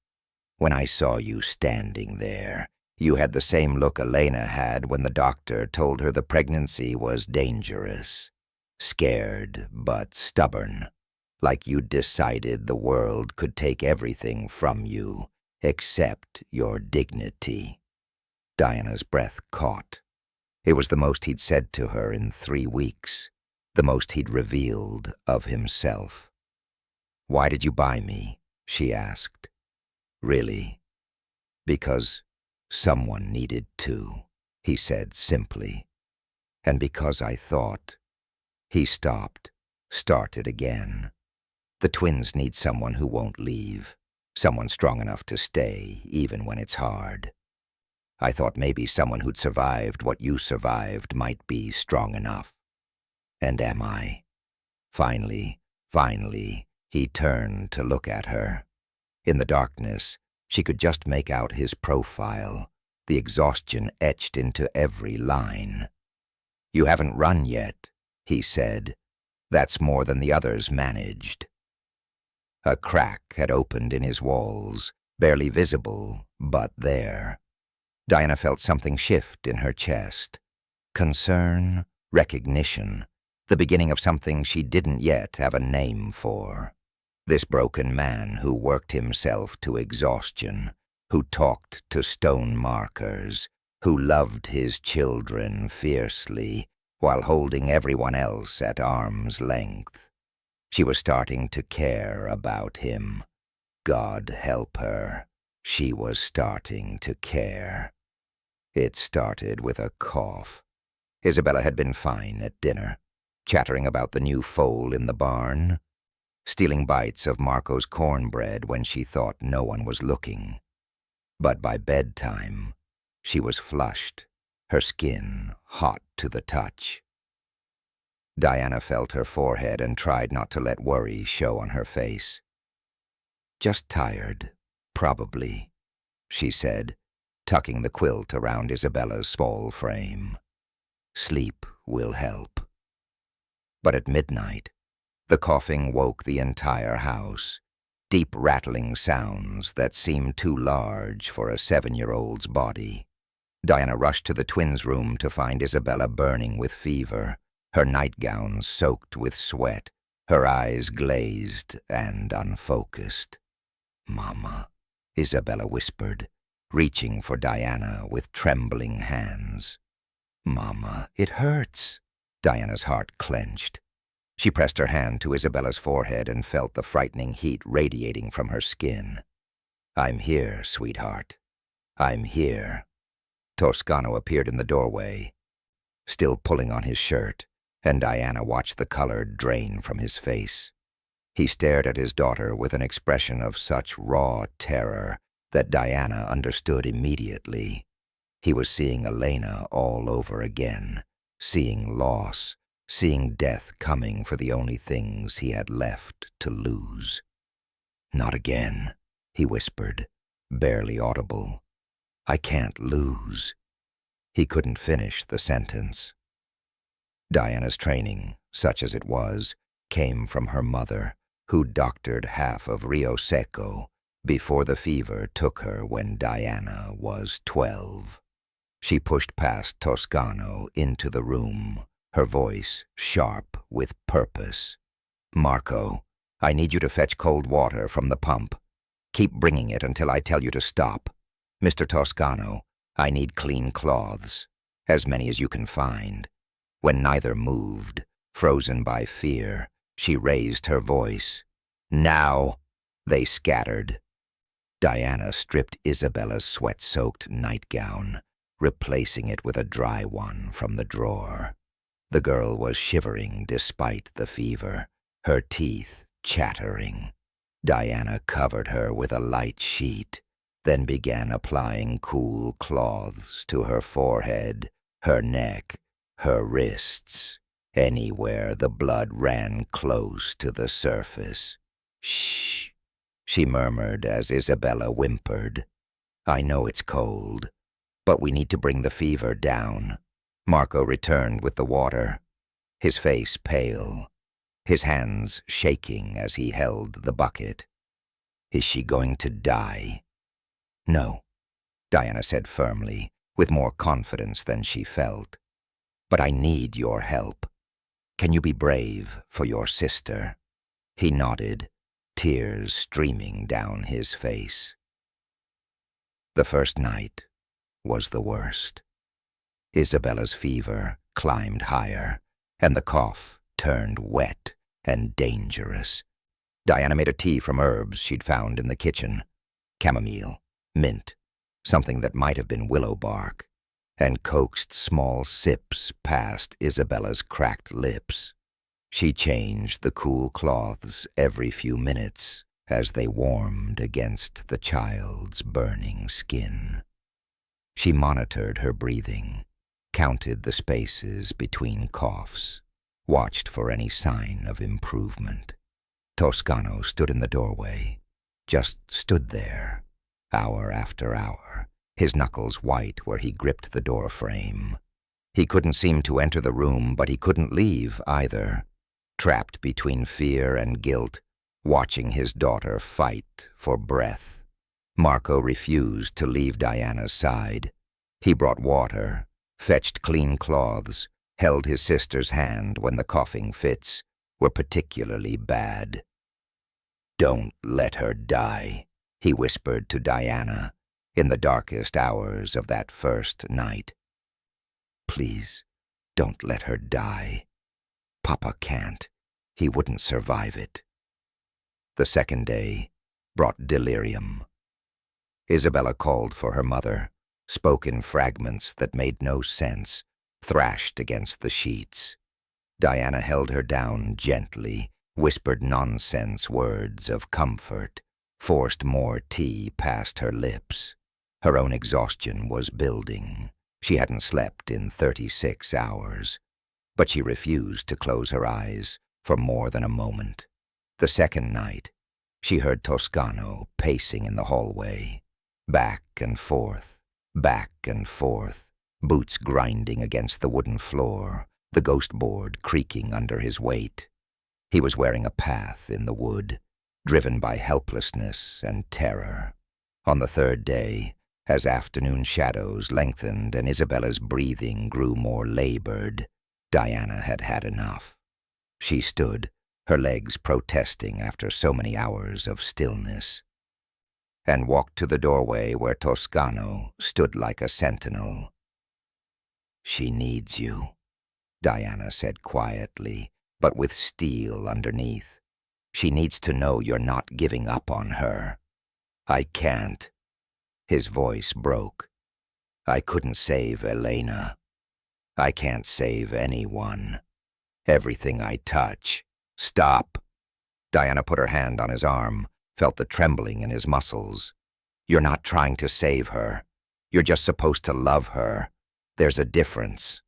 When I saw you standing there, you had the same look Elena had when the doctor told her the pregnancy was dangerous. Scared, but stubborn. Like you'd decided the world could take everything from you, except your dignity. Diana's breath caught. It was the most he'd said to her in 3 weeks, the most he'd revealed of himself. Why did you buy me? She asked. Really? Because someone needed to, he said simply. And because I thought. He stopped, started again. The twins need someone who won't leave, someone strong enough to stay even when it's hard. I thought maybe someone who'd survived what you survived might be strong enough. And am I? Finally, he turned to look at her. In the darkness, she could just make out his profile, the exhaustion etched into every line. You haven't run yet, he said. That's more than the others managed. A crack had opened in his walls, barely visible, but there. Diana felt something shift in her chest. Concern, recognition, the beginning of something she didn't yet have a name for. This broken man who worked himself to exhaustion, who talked to stone markers, who loved his children fiercely while holding everyone else at arm's length. She was starting to care about him. God help her. She was starting to care. It started with a cough. Isabella had been fine at dinner, chattering about the new foal in the barn, stealing bites of Marco's cornbread when she thought no one was looking. But by bedtime, she was flushed, her skin hot to the touch. Diana felt her forehead and tried not to let worry show on her face. "Just tired, probably," she said, tucking the quilt around Isabella's small frame. "Sleep will help." But at midnight, the coughing woke the entire house, deep rattling sounds that seemed too large for a 7-year-old's body. Diana rushed to the twins' room to find Isabella burning with fever, her nightgown soaked with sweat, her eyes glazed and unfocused. "Mama," Isabella whispered, reaching for Diana with trembling hands. "Mama, it hurts." Diana's heart clenched. She pressed her hand to Isabella's forehead and felt the frightening heat radiating from her skin. "I'm here, sweetheart. I'm here." Toscano appeared in the doorway, still pulling on his shirt, and Diana watched the color drain from his face. He stared at his daughter with an expression of such raw terror that Diana understood immediately. He was seeing Elena all over again, seeing loss, seeing death coming for the only things he had left to lose. "Not again," he whispered, barely audible. "I can't lose." He couldn't finish the sentence. Diana's training, such as it was, came from her mother, who doctored half of Rio Seco before the fever took her when Diana was 12. She pushed past Toscano into the room, her voice sharp with purpose. "Marco, I need you to fetch cold water from the pump. Keep bringing it until I tell you to stop. Mr. Toscano, I need clean cloths, as many as you can find." When neither moved, frozen by fear, she raised her voice. "Now!" They scattered. Diana stripped Isabella's sweat-soaked nightgown, replacing it with a dry one from the drawer. The girl was shivering despite the fever, her teeth chattering. Diana covered her with a light sheet, then began applying cool cloths to her forehead, her neck, her wrists, anywhere the blood ran close to the surface. "Shh," she murmured as Isabella whimpered. "I know it's cold, but we need to bring the fever down." Marco returned with the water, his face pale, his hands shaking as he held the bucket. "Is she going to die?" "No," Diana said firmly, with more confidence than she felt. "But I need your help. Can you be brave for your sister?" He nodded, tears streaming down his face. The first night was the worst. Isabella's fever climbed higher, and the cough turned wet and dangerous. Diana made a tea from herbs she'd found in the kitchen, chamomile, mint, something that might have been willow bark, and coaxed small sips past Isabella's cracked lips. She changed the cool cloths every few minutes as they warmed against the child's burning skin. She monitored her breathing, counted the spaces between coughs, watched for any sign of improvement. Toscano stood in the doorway, just stood there, hour after hour, his knuckles white where he gripped the door frame. He couldn't seem to enter the room, but he couldn't leave either, trapped between fear and guilt, watching his daughter fight for breath. Marco refused to leave Diana's side. He brought water, fetched clean cloths, held his sister's hand when the coughing fits were particularly bad. "Don't let her die," he whispered to Diana in the darkest hours of that first night. "Please, don't let her die. Papa can't. He wouldn't survive it." The second day brought delirium. Isabella called for her mother, spoke in fragments that made no sense, thrashed against the sheets. Diana held her down gently, whispered nonsense words of comfort, forced more tea past her lips. Her own exhaustion was building. She hadn't slept in 36 hours, but she refused to close her eyes for more than a moment. The second night, she heard Toscano pacing in the hallway, back and forth, boots grinding against the wooden floor, the ghost board creaking under his weight. He was wearing a path in the wood, driven by helplessness and terror. On the third day, as afternoon shadows lengthened and Isabella's breathing grew more labored, Diana had had enough. She stood, her legs protesting after so many hours of stillness, and walked to the doorway where Toscano stood like a sentinel. "She needs you," Diana said quietly, but with steel underneath. "She needs to know you're not giving up on her." "I can't." His voice broke. "I couldn't save Elena. I can't save anyone. Everything I touch." "Stop." Diana put her hand on his arm, felt the trembling in his muscles. "You're not trying to save her. You're just supposed to love her. There's a difference."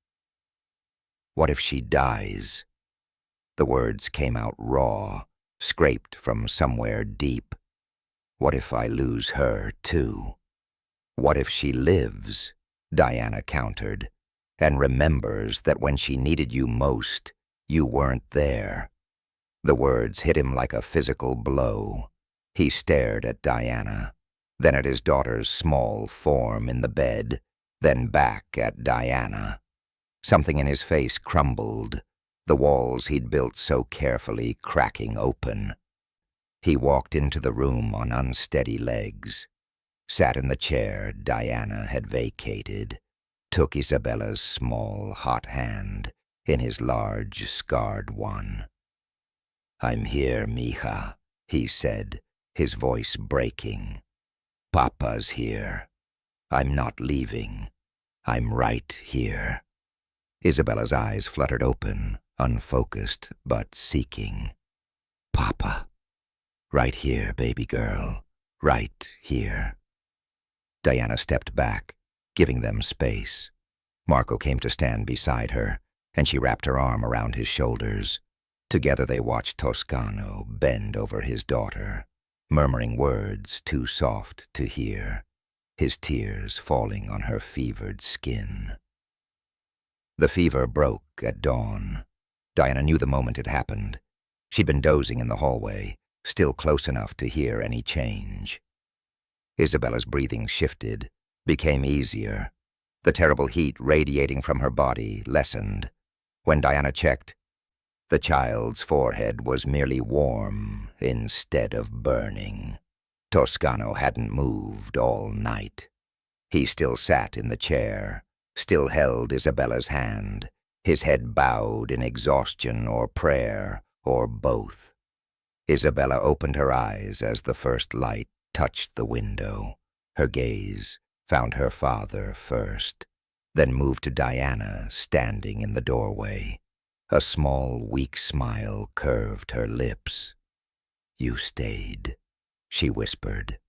"What if she dies?" The words came out raw, scraped from somewhere deep. "What if I lose her, too?" "What if she lives?" Diana countered, "and remembers that when she needed you most, you weren't there." The words hit him like a physical blow. He stared at Diana, then at his daughter's small form in the bed, then back at Diana. Something in his face crumbled, the walls he'd built so carefully cracking open. He walked into the room on unsteady legs, sat in the chair Diana had vacated, took Isabella's small, hot hand in his large, scarred one. "I'm here, mija," he said, his voice breaking. "Papa's here. I'm not leaving. I'm right here." Isabella's eyes fluttered open, unfocused but seeking. "Papa. Right here, baby girl. Right here." Diana stepped back, giving them space. Marco came to stand beside her, and she wrapped her arm around his shoulders. Together they watched Toscano bend over his daughter, murmuring words too soft to hear, his tears falling on her fevered skin. The fever broke at dawn. Diana knew the moment it happened. She'd been dozing in the hallway, still close enough to hear any change. Isabella's breathing shifted, became easier. The terrible heat radiating from her body lessened. When Diana checked, the child's forehead was merely warm instead of burning. Toscano hadn't moved all night. He still sat in the chair, still held Isabella's hand, his head bowed in exhaustion or prayer, or both. Isabella opened her eyes as the first light touched the window. Her gaze found her father first, then moved to Diana standing in the doorway. A small, weak smile curved her lips. "You stayed," she whispered.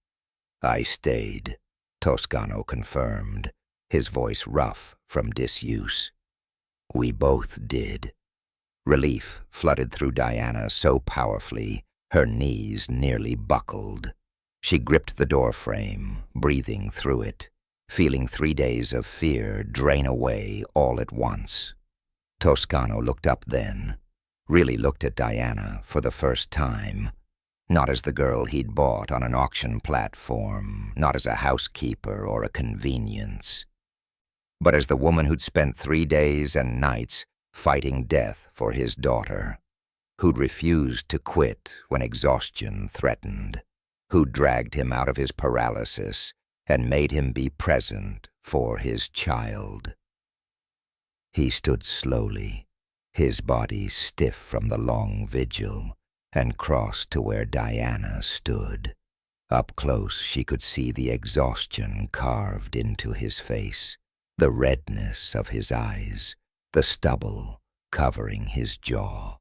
"I stayed," Toscano confirmed, his voice rough from disuse. "We both did." Relief flooded through Diana so powerfully, her knees nearly buckled. She gripped the doorframe, breathing through it, feeling 3 days of fear drain away all at once. Toscano looked up then, really looked at Diana for the first time. Not as the girl he'd bought on an auction platform, not as a housekeeper or a convenience, but as the woman who'd spent 3 days and nights fighting death for his daughter, who'd refused to quit when exhaustion threatened, who'd dragged him out of his paralysis and made him be present for his child. He stood slowly, his body stiff from the long vigil, and crossed to where Diana stood. Up close she could see the exhaustion carved into his face, the redness of his eyes, the stubble covering his jaw.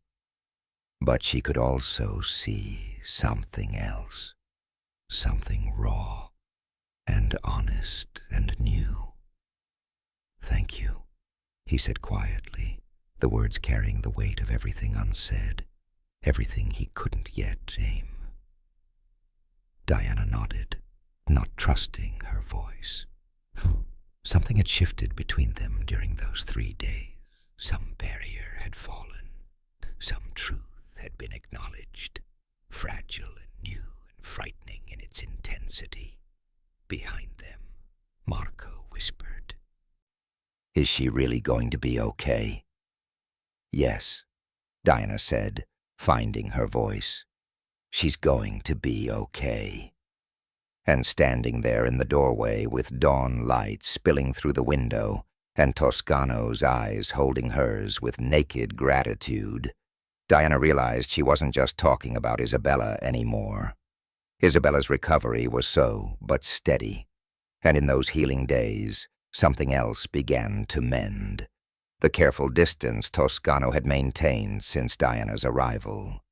But she could also see something else, something raw and honest and new. "Thank you," he said quietly, the words carrying the weight of everything unsaid, everything he couldn't yet name. Diana nodded, not trusting her voice. Something had shifted between them during those 3 days. Some barrier had fallen. Some truth had been acknowledged, fragile and new and frightening in its intensity. Behind them, Marco whispered, "Is she really going to be okay?" "Yes," Diana said, finding her voice. "She's going to be okay." And standing there in the doorway with dawn light spilling through the window and Toscano's eyes holding hers with naked gratitude, Diana realized she wasn't just talking about Isabella anymore. Isabella's recovery was slow but steady, and in those healing days, something else began to mend. The careful distance Toscano had maintained since Diana's arrival.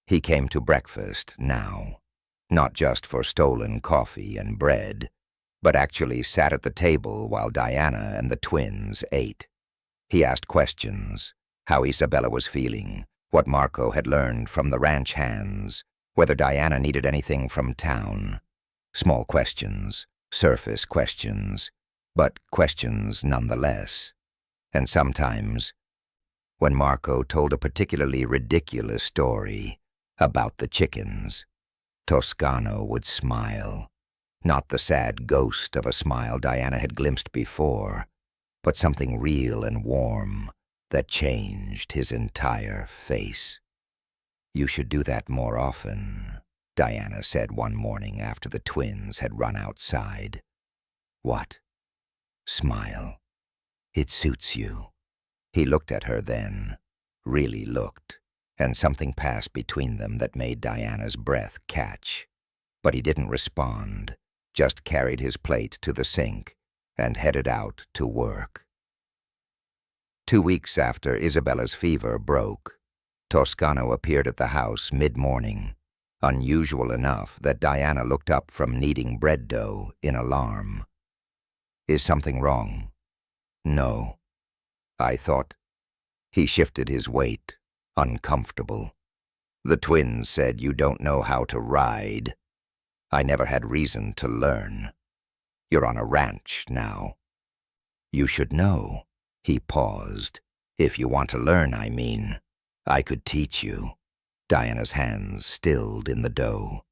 He came to breakfast now, not just for stolen coffee and bread, but actually sat at the table while Diana and the twins ate. He asked questions, how Isabella was feeling, what Marco had learned from the ranch hands, whether Diana needed anything from town. Small questions, surface questions, but questions nonetheless. And sometimes, when Marco told a particularly ridiculous story about the chickens, Toscano would smile. Not the sad ghost of a smile Diana had glimpsed before, but something real and warm that changed his entire face. "You should do that more often," Diana said one morning after the twins had run outside. "What?" "Smile. It suits you." He looked at her then, really looked, and something passed between them that made Diana's breath catch. But he didn't respond, just carried his plate to the sink and headed out to work. 2 weeks after Isabella's fever broke, Toscano appeared at the house mid-morning, unusual enough that Diana looked up from kneading bread dough in alarm. "Is something wrong?" "No. I thought—" He shifted his weight, uncomfortable. "The twins said you don't know how to ride. I never had reason to learn. You're on a ranch now. You should know." He paused. "If you want to learn, I mean. I could teach you." Diana's hands stilled in the dough.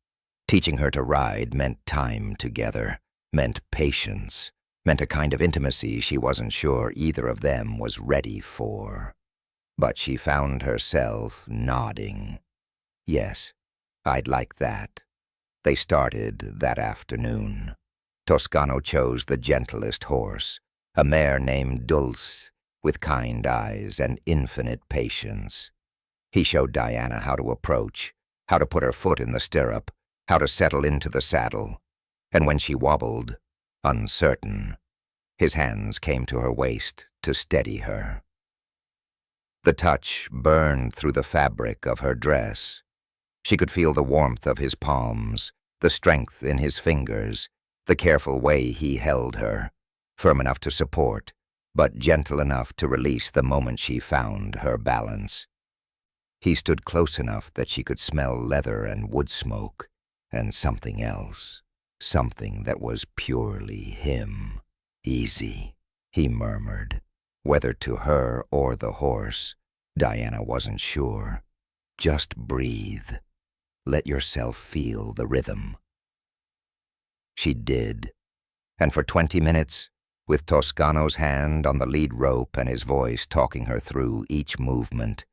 Teaching her to ride meant time together, meant patience, meant a kind of intimacy she wasn't sure either of them was ready for. But she found herself nodding. "Yes, I'd like that." They started that afternoon. Toscano chose the gentlest horse, a mare named Dulce, with kind eyes and infinite patience. He showed Diana how to approach, how to put her foot in the stirrup, how to settle into the saddle. And when she wobbled, uncertain, his hands came to her waist to steady her. The touch burned through the fabric of her dress. She could feel the warmth of his palms, the strength in his fingers, the careful way he held her, firm enough to support, but gentle enough to release the moment she found her balance. He stood close enough that she could smell leather and wood smoke, and something else, something that was purely him. "Easy," he murmured, whether to her or the horse. Diana wasn't sure. "Just breathe." Let yourself feel the rhythm. She did, and for 20 minutes, with Toscano's hand on the lead rope and his voice talking her through each movement,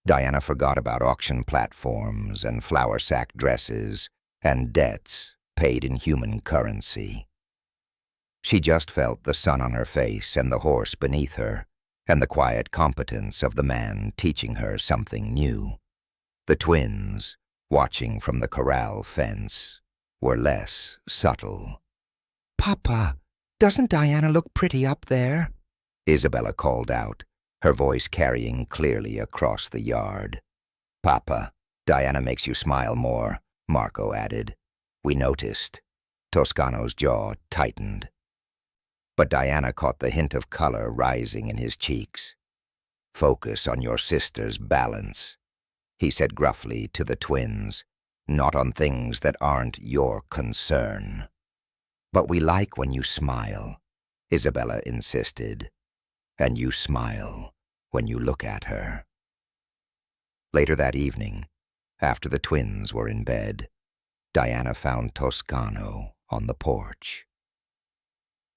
Diana forgot about auction platforms and flour sack dresses and debts paid in human currency. She just felt the sun on her face and the horse beneath her, and the quiet competence of the man teaching her something new. The twins, watching from the corral fence, were less subtle. "Papa, doesn't Diana look pretty up there?" Isabella called out, her voice carrying clearly across the yard. "Papa, Diana makes you smile more," Marco added. "We noticed." Toscano's jaw tightened. But Diana caught the hint of color rising in his cheeks. "Focus on your sister's balance," he said gruffly to the twins, "not on things that aren't your concern." "But we like when you smile," Isabella insisted. "And you smile when you look at her." Later that evening, after the twins were in bed, Diana found Toscano on the porch.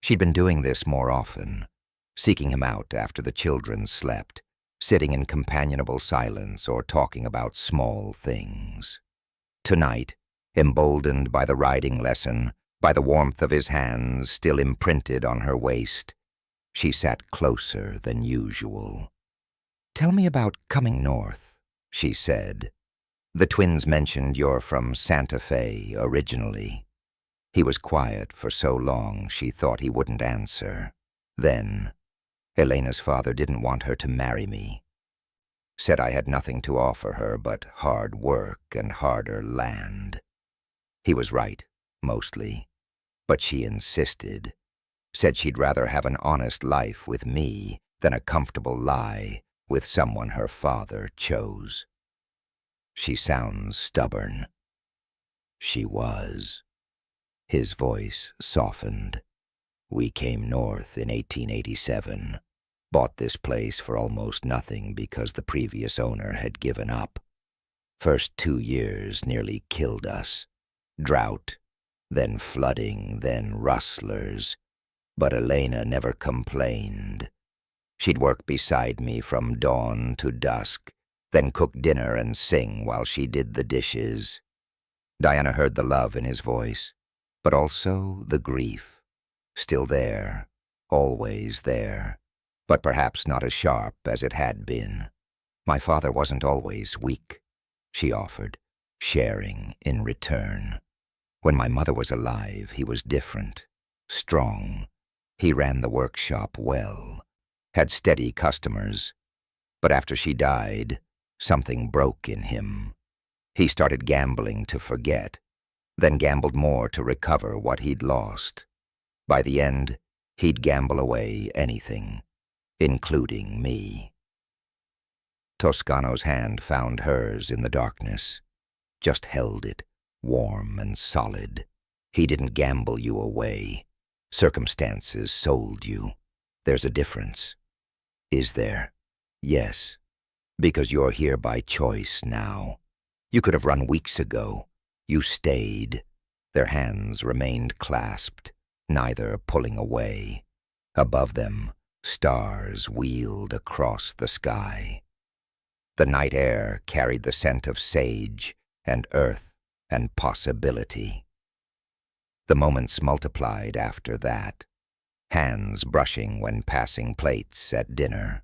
She'd been doing this more often, seeking him out after the children slept, sitting in companionable silence or talking about small things. Tonight, emboldened by the riding lesson, by the warmth of his hands still imprinted on her waist, she sat closer than usual. "Tell me about coming north," she said. "The twins mentioned you're from Santa Fe originally." He was quiet for so long she thought he wouldn't answer. Then, "Elena's father didn't want her to marry me. Said I had nothing to offer her but hard work and harder land." He was right, mostly, but she insisted. Said she'd rather have an honest life with me than a comfortable lie with someone her father chose. "She sounds stubborn." She was. His voice softened. "We came north in 1887, bought this place for almost nothing because the previous owner had given up. First 2 years nearly killed us. Drought, then flooding, then rustlers. But Elena never complained. She'd work beside me from dawn to dusk, then cook dinner and sing while she did the dishes." Diana heard the love in his voice, but also the grief. Still there, always there, but perhaps not as sharp as it had been. "My father wasn't always weak," she offered, sharing in return. "When my mother was alive, he was different, strong. He ran the workshop well, had steady customers. But after she died, something broke in him. He started gambling to forget, then gambled more to recover what he'd lost. By the end, he'd gamble away anything, including me." Toscano's hand found hers in the darkness, just held it, warm and solid. "He didn't gamble you away. Circumstances sold you. There's a difference." "Is there?" "Yes, because you're here by choice now. You could have run weeks ago. You stayed." Their hands remained clasped, neither pulling away. Above them, stars wheeled across the sky. The night air carried the scent of sage and earth and possibility. The moments multiplied after that, hands brushing when passing plates at dinner,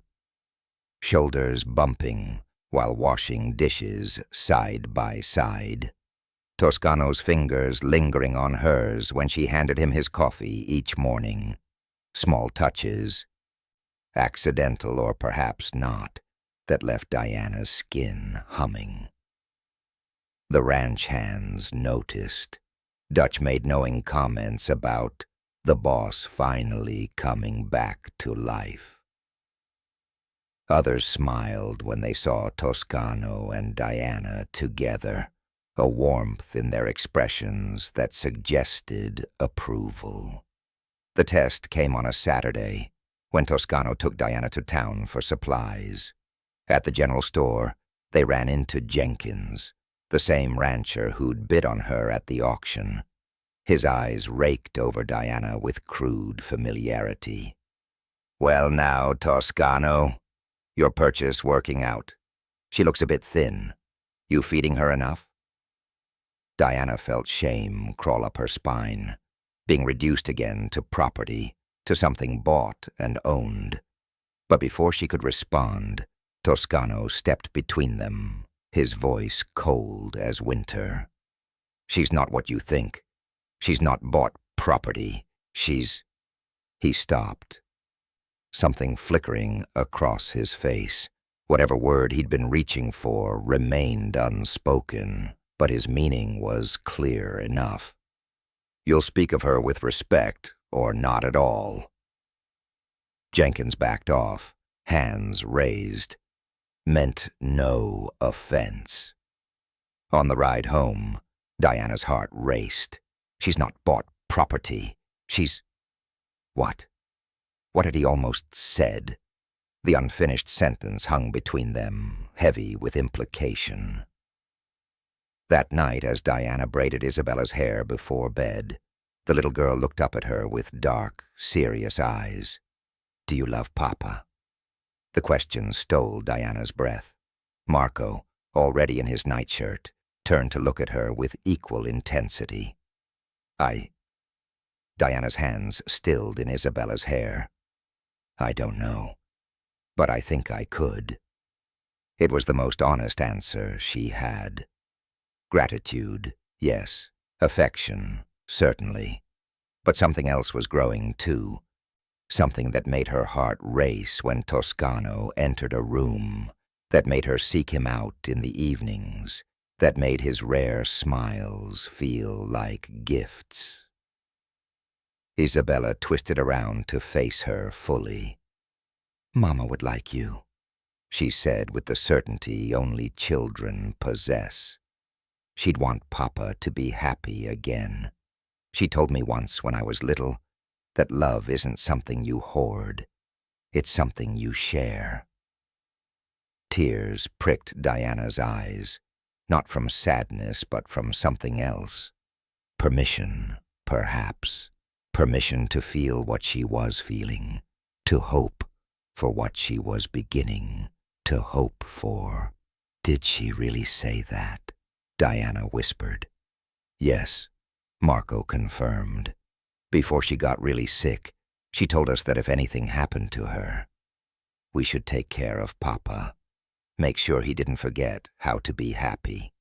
shoulders bumping while washing dishes side by side, Toscano's fingers lingering on hers when she handed him his coffee each morning. Small touches, accidental or perhaps not, that left Diana's skin humming. The ranch hands noticed. Dutch made knowing comments about the boss finally coming back to life. Others smiled when they saw Toscano and Diana together, a warmth in their expressions that suggested approval. The test came on a Saturday, when Toscano took Diana to town for supplies. At the general store, they ran into Jenkins, the same rancher who'd bid on her at the auction. His eyes raked over Diana with crude familiarity. "Well now, Toscano, your purchase working out. She looks a bit thin. You feeding her enough?" Diana felt shame crawl up her spine, being reduced again to property, to something bought and owned. But before she could respond, Toscano stepped between them, his voice cold as winter. "She's not what you think. She's not bought property. She's—" He stopped, something flickering across his face. Whatever word he'd been reaching for remained unspoken, but his meaning was clear enough. "You'll speak of her with respect, or not at all." Jenkins backed off, hands raised. Meant no offense. On the ride home, Diana's heart raced. She's not bought property. She's... What? What had he almost said? The unfinished sentence hung between them, heavy with implication. That night, as Diana braided Isabella's hair before bed, the little girl looked up at her with dark, serious eyes. "Do you love Papa?" The question stole Diana's breath. Marco, already in his nightshirt, turned to look at her with equal intensity. Diana's hands stilled in Isabella's hair. "I don't know, but I think I could." It was the most honest answer she had. Gratitude, yes. Affection, certainly. But something else was growing too. Something that made her heart race when Toscano entered a room, that made her seek him out in the evenings, that made his rare smiles feel like gifts. Isabella twisted around to face her fully. "Mama would like you," she said with the certainty only children possess. She'd want Papa to be happy again. She told me once when I was little that love isn't something you hoard. It's something you share. Tears pricked Diana's eyes, not from sadness but from something else. Permission, perhaps. Permission to feel what she was feeling, to hope for what she was beginning to hope for. "Did she really say that?" Diana whispered. "Yes," Marco confirmed. "Before she got really sick, she told us that if anything happened to her, we should take care of Papa, make sure he didn't forget how to be happy."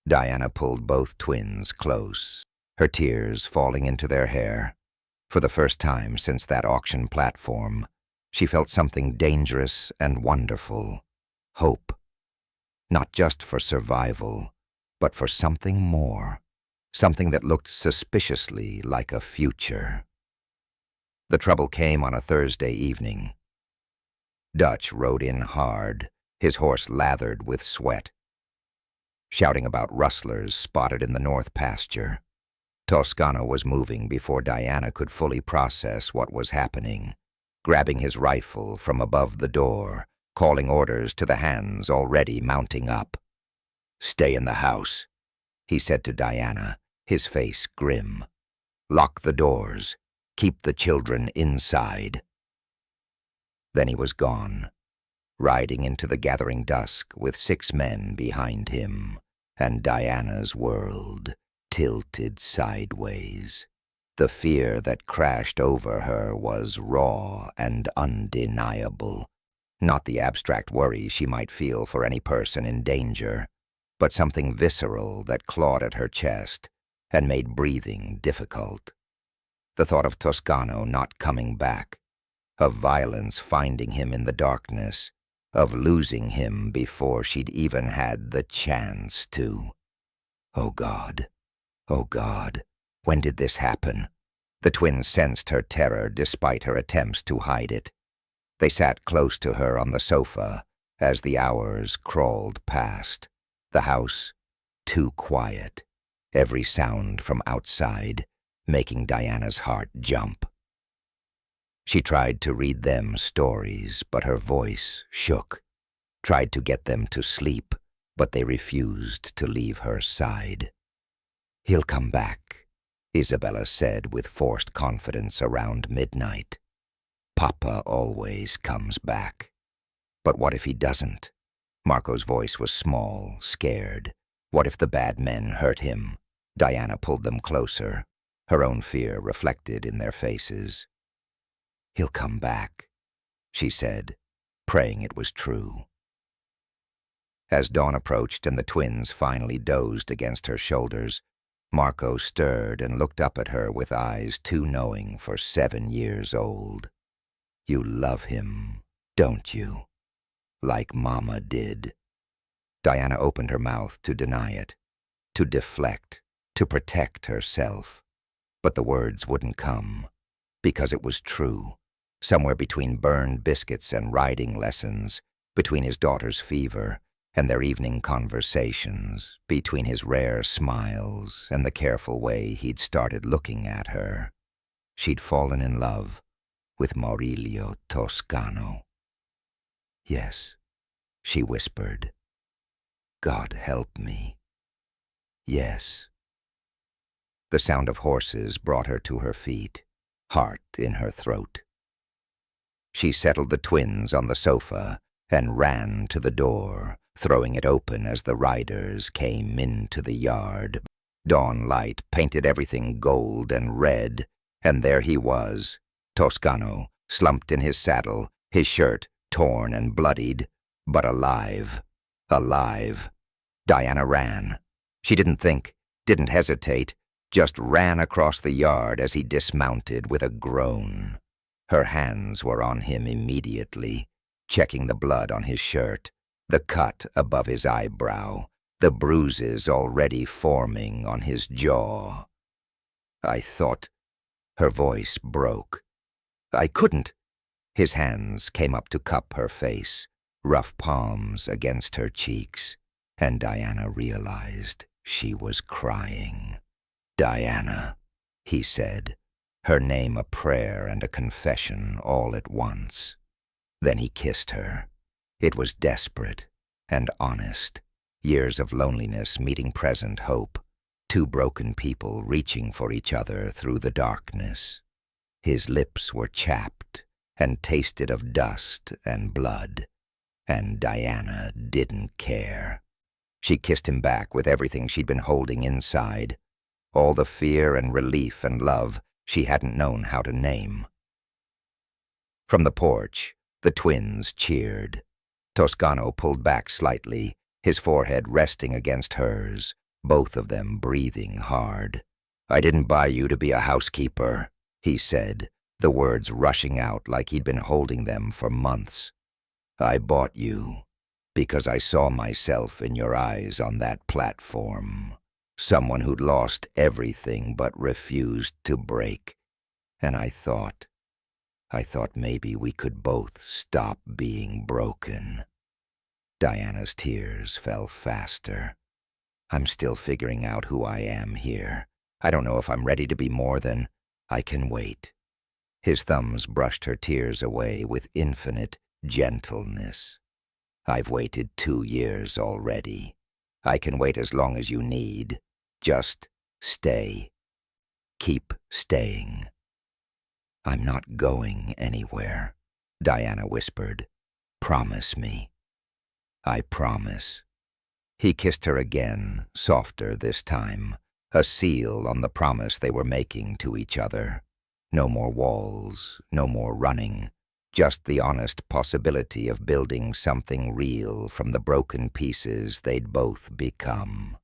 Diana pulled both twins close, her tears falling into their hair. For the first time since that auction platform, she felt something dangerous and wonderful. Hope. Not just for survival, but for something more. Something that looked suspiciously like a future. The trouble came on a Thursday evening. Dutch rode in hard, his horse lathered with sweat, shouting about rustlers spotted in the north pasture. Toscano was moving before Diana could fully process what was happening, grabbing his rifle from above the door, calling orders to the hands already mounting up. "Stay in the house," he said to Diana, his face grim. "Lock the doors. Keep the children inside." Then he was gone, riding into the gathering dusk with 6 men behind him, and Diana's world tilted sideways. The fear that crashed over her was raw and undeniable. Not the abstract worry she might feel for any person in danger, but something visceral that clawed at her chest and made breathing difficult. The thought of Toscano not coming back, of violence finding him in the darkness, of losing him before she'd even had the chance to. Oh God, when did this happen? The twins sensed her terror despite her attempts to hide it. They sat close to her on the sofa as the hours crawled past. The house, too quiet, every sound from outside making Diana's heart jump. She tried to read them stories, but her voice shook. Tried to get them to sleep, but they refused to leave her side. "He'll come back," Isabella said with forced confidence around midnight. "Papa always comes back." "But what if he doesn't?" Marco's voice was small, scared. "What if the bad men hurt him?" Diana pulled them closer, her own fear reflected in their faces. "He'll come back," she said, praying it was true. As dawn approached and the twins finally dozed against her shoulders, Marco stirred and looked up at her with eyes too knowing for 7 years old. "You love him, don't you? Like Mama did." Diana opened her mouth to deny it, to deflect, to protect herself. But the words wouldn't come, because it was true. Somewhere between burned biscuits and riding lessons, between his daughter's fever and their evening conversations, between his rare smiles and the careful way he'd started looking at her, she'd fallen in love with Maurilio Toscano. "Yes," she whispered. "God help me. Yes." The sound of horses brought her to her feet, heart in her throat. She settled the twins on the sofa and ran to the door, throwing it open as the riders came into the yard. Dawn light painted everything gold and red, and there he was, Toscano, slumped in his saddle, his shirt torn and bloodied, but alive. Alive. Diana ran. She didn't think, didn't hesitate, just ran across the yard as he dismounted with a groan. Her hands were on him immediately, checking the blood on his shirt, the cut above his eyebrow, the bruises already forming on his jaw. "I thought—" Her voice broke. "I couldn't." His hands came up to cup her face, rough palms against her cheeks, and Diana realized she was crying. "Diana," he said, her name a prayer and a confession all at once. Then he kissed her. It was desperate and honest, years of loneliness meeting present hope, 2 broken people reaching for each other through the darkness. His lips were chapped and tasted of dust and blood, and Diana didn't care. She kissed him back with everything she'd been holding inside, all the fear and relief and love she hadn't known how to name. From the porch, the twins cheered. Toscano pulled back slightly, his forehead resting against hers, both of them breathing hard. "I didn't buy you to be a housekeeper," he said, the words rushing out like he'd been holding them for months. "I bought you because I saw myself in your eyes on that platform. Someone who'd lost everything but refused to break. And I thought maybe we could both stop being broken." Diana's tears fell faster. "I'm still figuring out who I am here. I don't know if I'm ready to be more than I can wait." His thumbs brushed her tears away with infinite gentleness. "I've waited 2 years already. I can wait as long as you need. Just stay. Keep staying." "I'm not going anywhere," Diana whispered. "Promise me." "I promise." He kissed her again, softer this time, a seal on the promise they were making to each other. No more walls, no more running, just the honest possibility of building something real from the broken pieces they'd both become.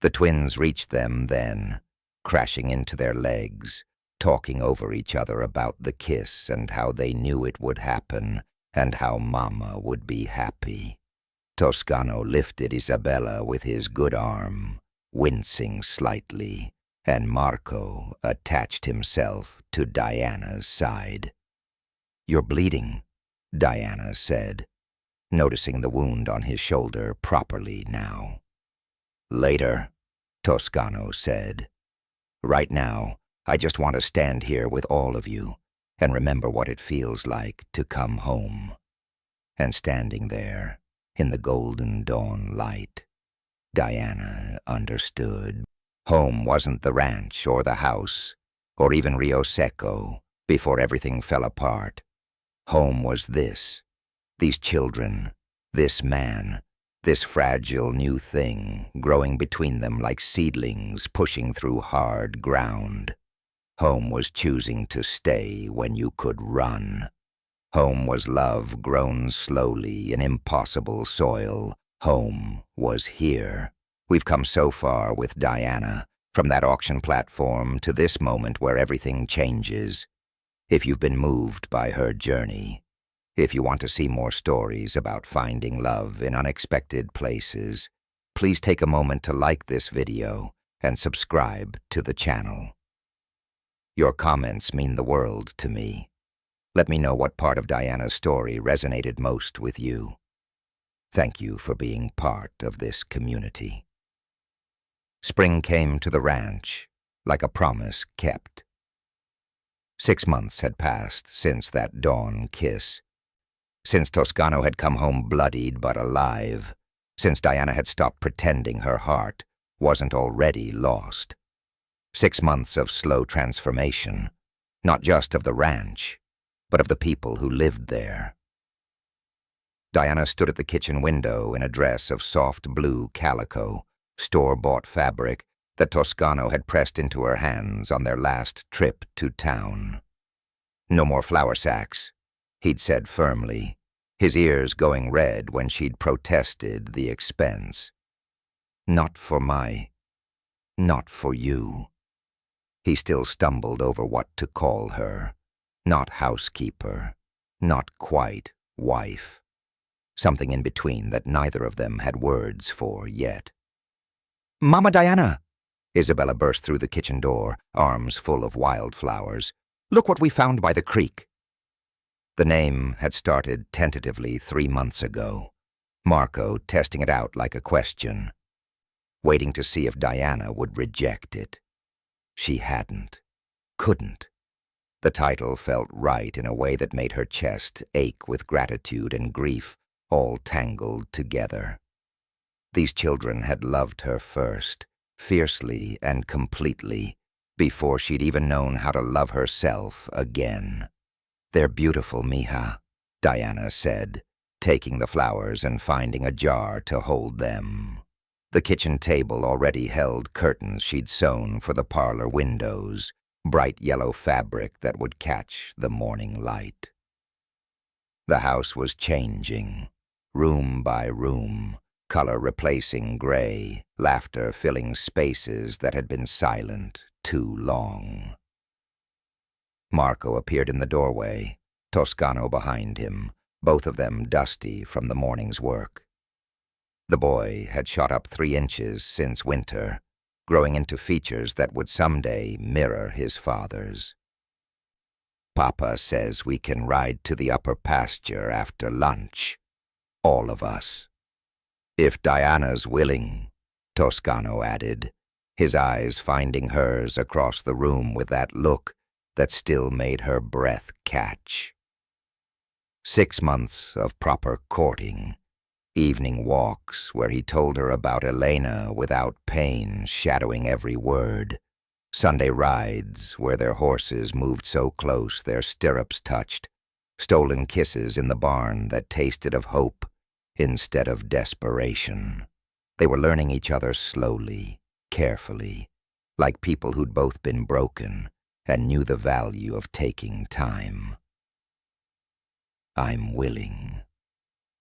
The twins reached them then, crashing into their legs, talking over each other about the kiss and how they knew it would happen and how Mama would be happy. Toscano lifted Isabella with his good arm, wincing slightly, and Marco attached himself to Diana's side. "You're bleeding," Diana said, noticing the wound on his shoulder properly now. "Later," Toscano said. "Right now, I just want to stand here with all of you and remember what it feels like to come home." And standing there, in the golden dawn light. Diana understood. Home wasn't the ranch or the house, or even Rio Seco, before everything fell apart. Home was this. These children, this man, this fragile new thing, growing between them like seedlings pushing through hard ground. Home was choosing to stay when you could run. Home was love grown slowly in impossible soil. Home was here. We've come so far with Diana, from that auction platform to this moment where everything changes. If you've been moved by her journey, if you want to see more stories about finding love in unexpected places, please take a moment to like this video and subscribe to the channel. Your comments mean the world to me. Let me know what part of Diana's story resonated most with you. Thank you for being part of this community. Spring came to the ranch, like a promise kept. 6 months had passed since that dawn kiss. Since Toscano had come home bloodied but alive. Since Diana had stopped pretending her heart wasn't already lost. 6 months of slow transformation, not just of the ranch, but of the people who lived there. Diana stood at the kitchen window in a dress of soft blue calico, store-bought fabric that Toscano had pressed into her hands on their last trip to town. No more flour sacks, he'd said firmly, his ears going red when she'd protested the expense. Not for you. He still stumbled over what to call her. Not housekeeper, not quite wife. Something in between that neither of them had words for yet. "Mama Diana!" Isabella burst through the kitchen door, arms full of wildflowers. "Look what we found by the creek." The name had started tentatively 3 months ago, Marco testing it out like a question, waiting to see if Diana would reject it. She hadn't, couldn't. The title felt right in a way that made her chest ache with gratitude and grief, all tangled together. These children had loved her first, fiercely and completely, before she'd even known how to love herself again. "They're beautiful, mija," Diana said, taking the flowers and finding a jar to hold them. The kitchen table already held curtains she'd sewn for the parlor windows, bright yellow fabric that would catch the morning light. The house was changing, room by room, color replacing gray, laughter filling spaces that had been silent too long. Marco appeared in the doorway, Toscano behind him, both of them dusty from the morning's work. The boy had shot up 3 inches since winter, growing into features that would someday mirror his father's. "Papa says we can ride to the upper pasture after lunch, all of us. If Diana's willing," Toscano added, his eyes finding hers across the room with that look that still made her breath catch. 6 months of proper courting, evening walks where he told her about Elena without pain shadowing every word, Sunday rides where their horses moved so close their stirrups touched, stolen kisses in the barn that tasted of hope instead of desperation. They were learning each other slowly, carefully, like people who'd both been broken and knew the value of taking time. "I'm willing,"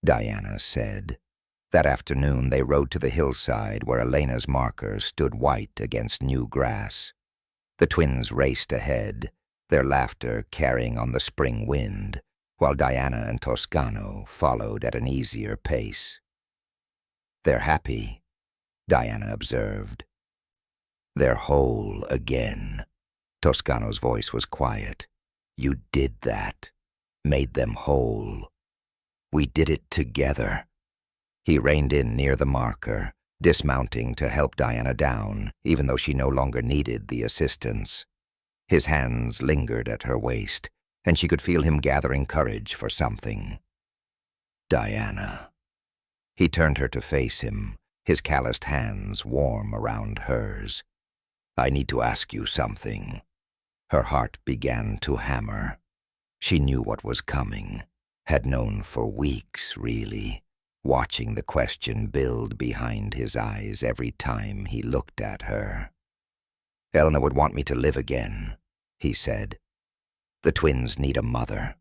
Diana said. That afternoon they rode to the hillside where Elena's marker stood white against new grass. The twins raced ahead, their laughter carrying on the spring wind, while Diana and Toscano followed at an easier pace. "They're happy," Diana observed. "They're whole again." Toscano's voice was quiet. "You did that. Made them whole. We did it together." He reined in near the marker, dismounting to help Diana down, even though she no longer needed the assistance. His hands lingered at her waist, and she could feel him gathering courage for something. "Diana." He turned her to face him, his calloused hands warm around hers. "I need to ask you something." Her heart began to hammer. She knew what was coming, had known for weeks, really, watching the question build behind his eyes every time he looked at her. "Elna would want me to live again," he said. "The twins need a mother.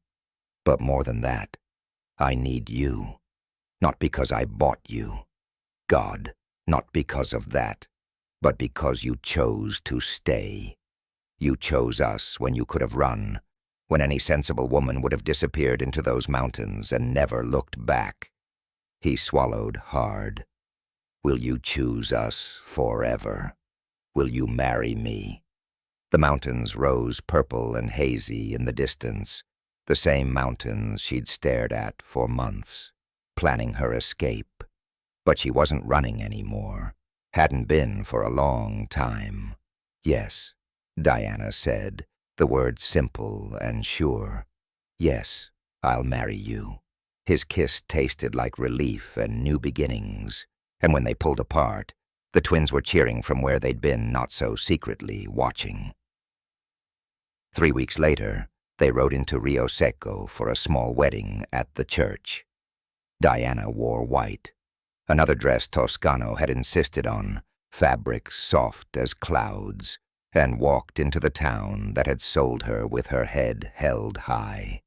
But more than that, I need you. Not because I bought you. God, not because of that, but because you chose to stay. You chose us when you could have run, when any sensible woman would have disappeared into those mountains and never looked back." He swallowed hard. "Will you choose us forever? Will you marry me?" The mountains rose purple and hazy in the distance, the same mountains she'd stared at for months, planning her escape. But she wasn't running anymore, hadn't been for a long time. "Yes," Diana said, the words simple and sure. "Yes, I'll marry you." His kiss tasted like relief and new beginnings, and when they pulled apart, the twins were cheering from where they'd been not so secretly watching. 3 weeks later, they rode into Rio Seco for a small wedding at the church. Diana wore white, another dress Toscano had insisted on, fabric soft as clouds, and walked into the town that had sold her with her head held high.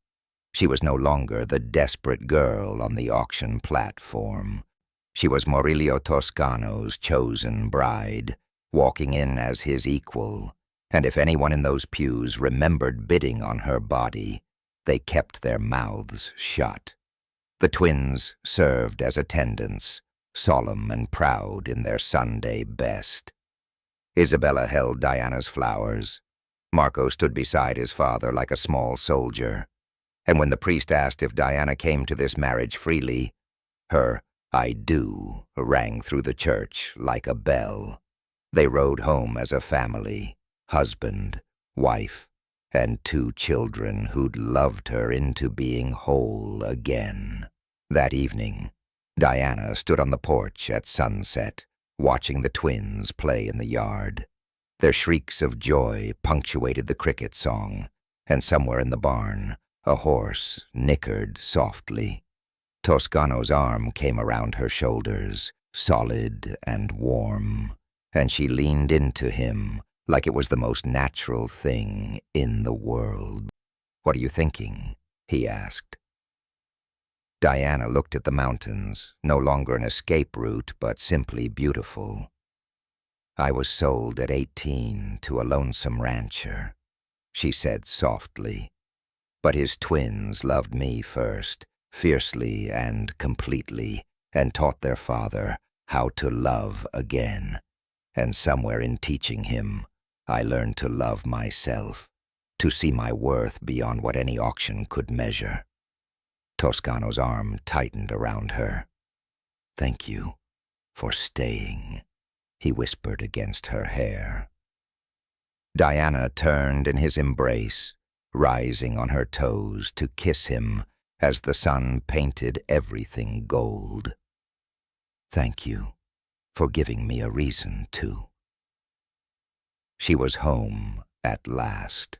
She was no longer the desperate girl on the auction platform. She was Murillo Toscano's chosen bride, walking in as his equal, and if anyone in those pews remembered bidding on her body, they kept their mouths shut. The twins served as attendants, solemn and proud in their Sunday best. Isabella held Diana's flowers. Marco stood beside his father like a small soldier. And when the priest asked if Diana came to this marriage freely, her "I do" rang through the church like a bell. They rode home as a family, husband, wife, and 2 children who'd loved her into being whole again. That evening, Diana stood on the porch at sunset, watching the twins play in the yard. Their shrieks of joy punctuated the cricket song, and somewhere in the barn, a horse nickered softly. Toscano's arm came around her shoulders, solid and warm, and she leaned into him like it was the most natural thing in the world. "What are you thinking?" he asked. Diana looked at the mountains, no longer an escape route, but simply beautiful. "I was sold at 18 to a lonesome rancher," she said softly. "But his twins loved me first, fiercely and completely, and taught their father how to love again. And somewhere in teaching him, I learned to love myself, to see my worth beyond what any auction could measure." Toscano's arm tightened around her. "Thank you for staying," he whispered against her hair. Diana turned in his embrace, rising on her toes to kiss him as the sun painted everything gold. "Thank you for giving me a reason to." She was home at last.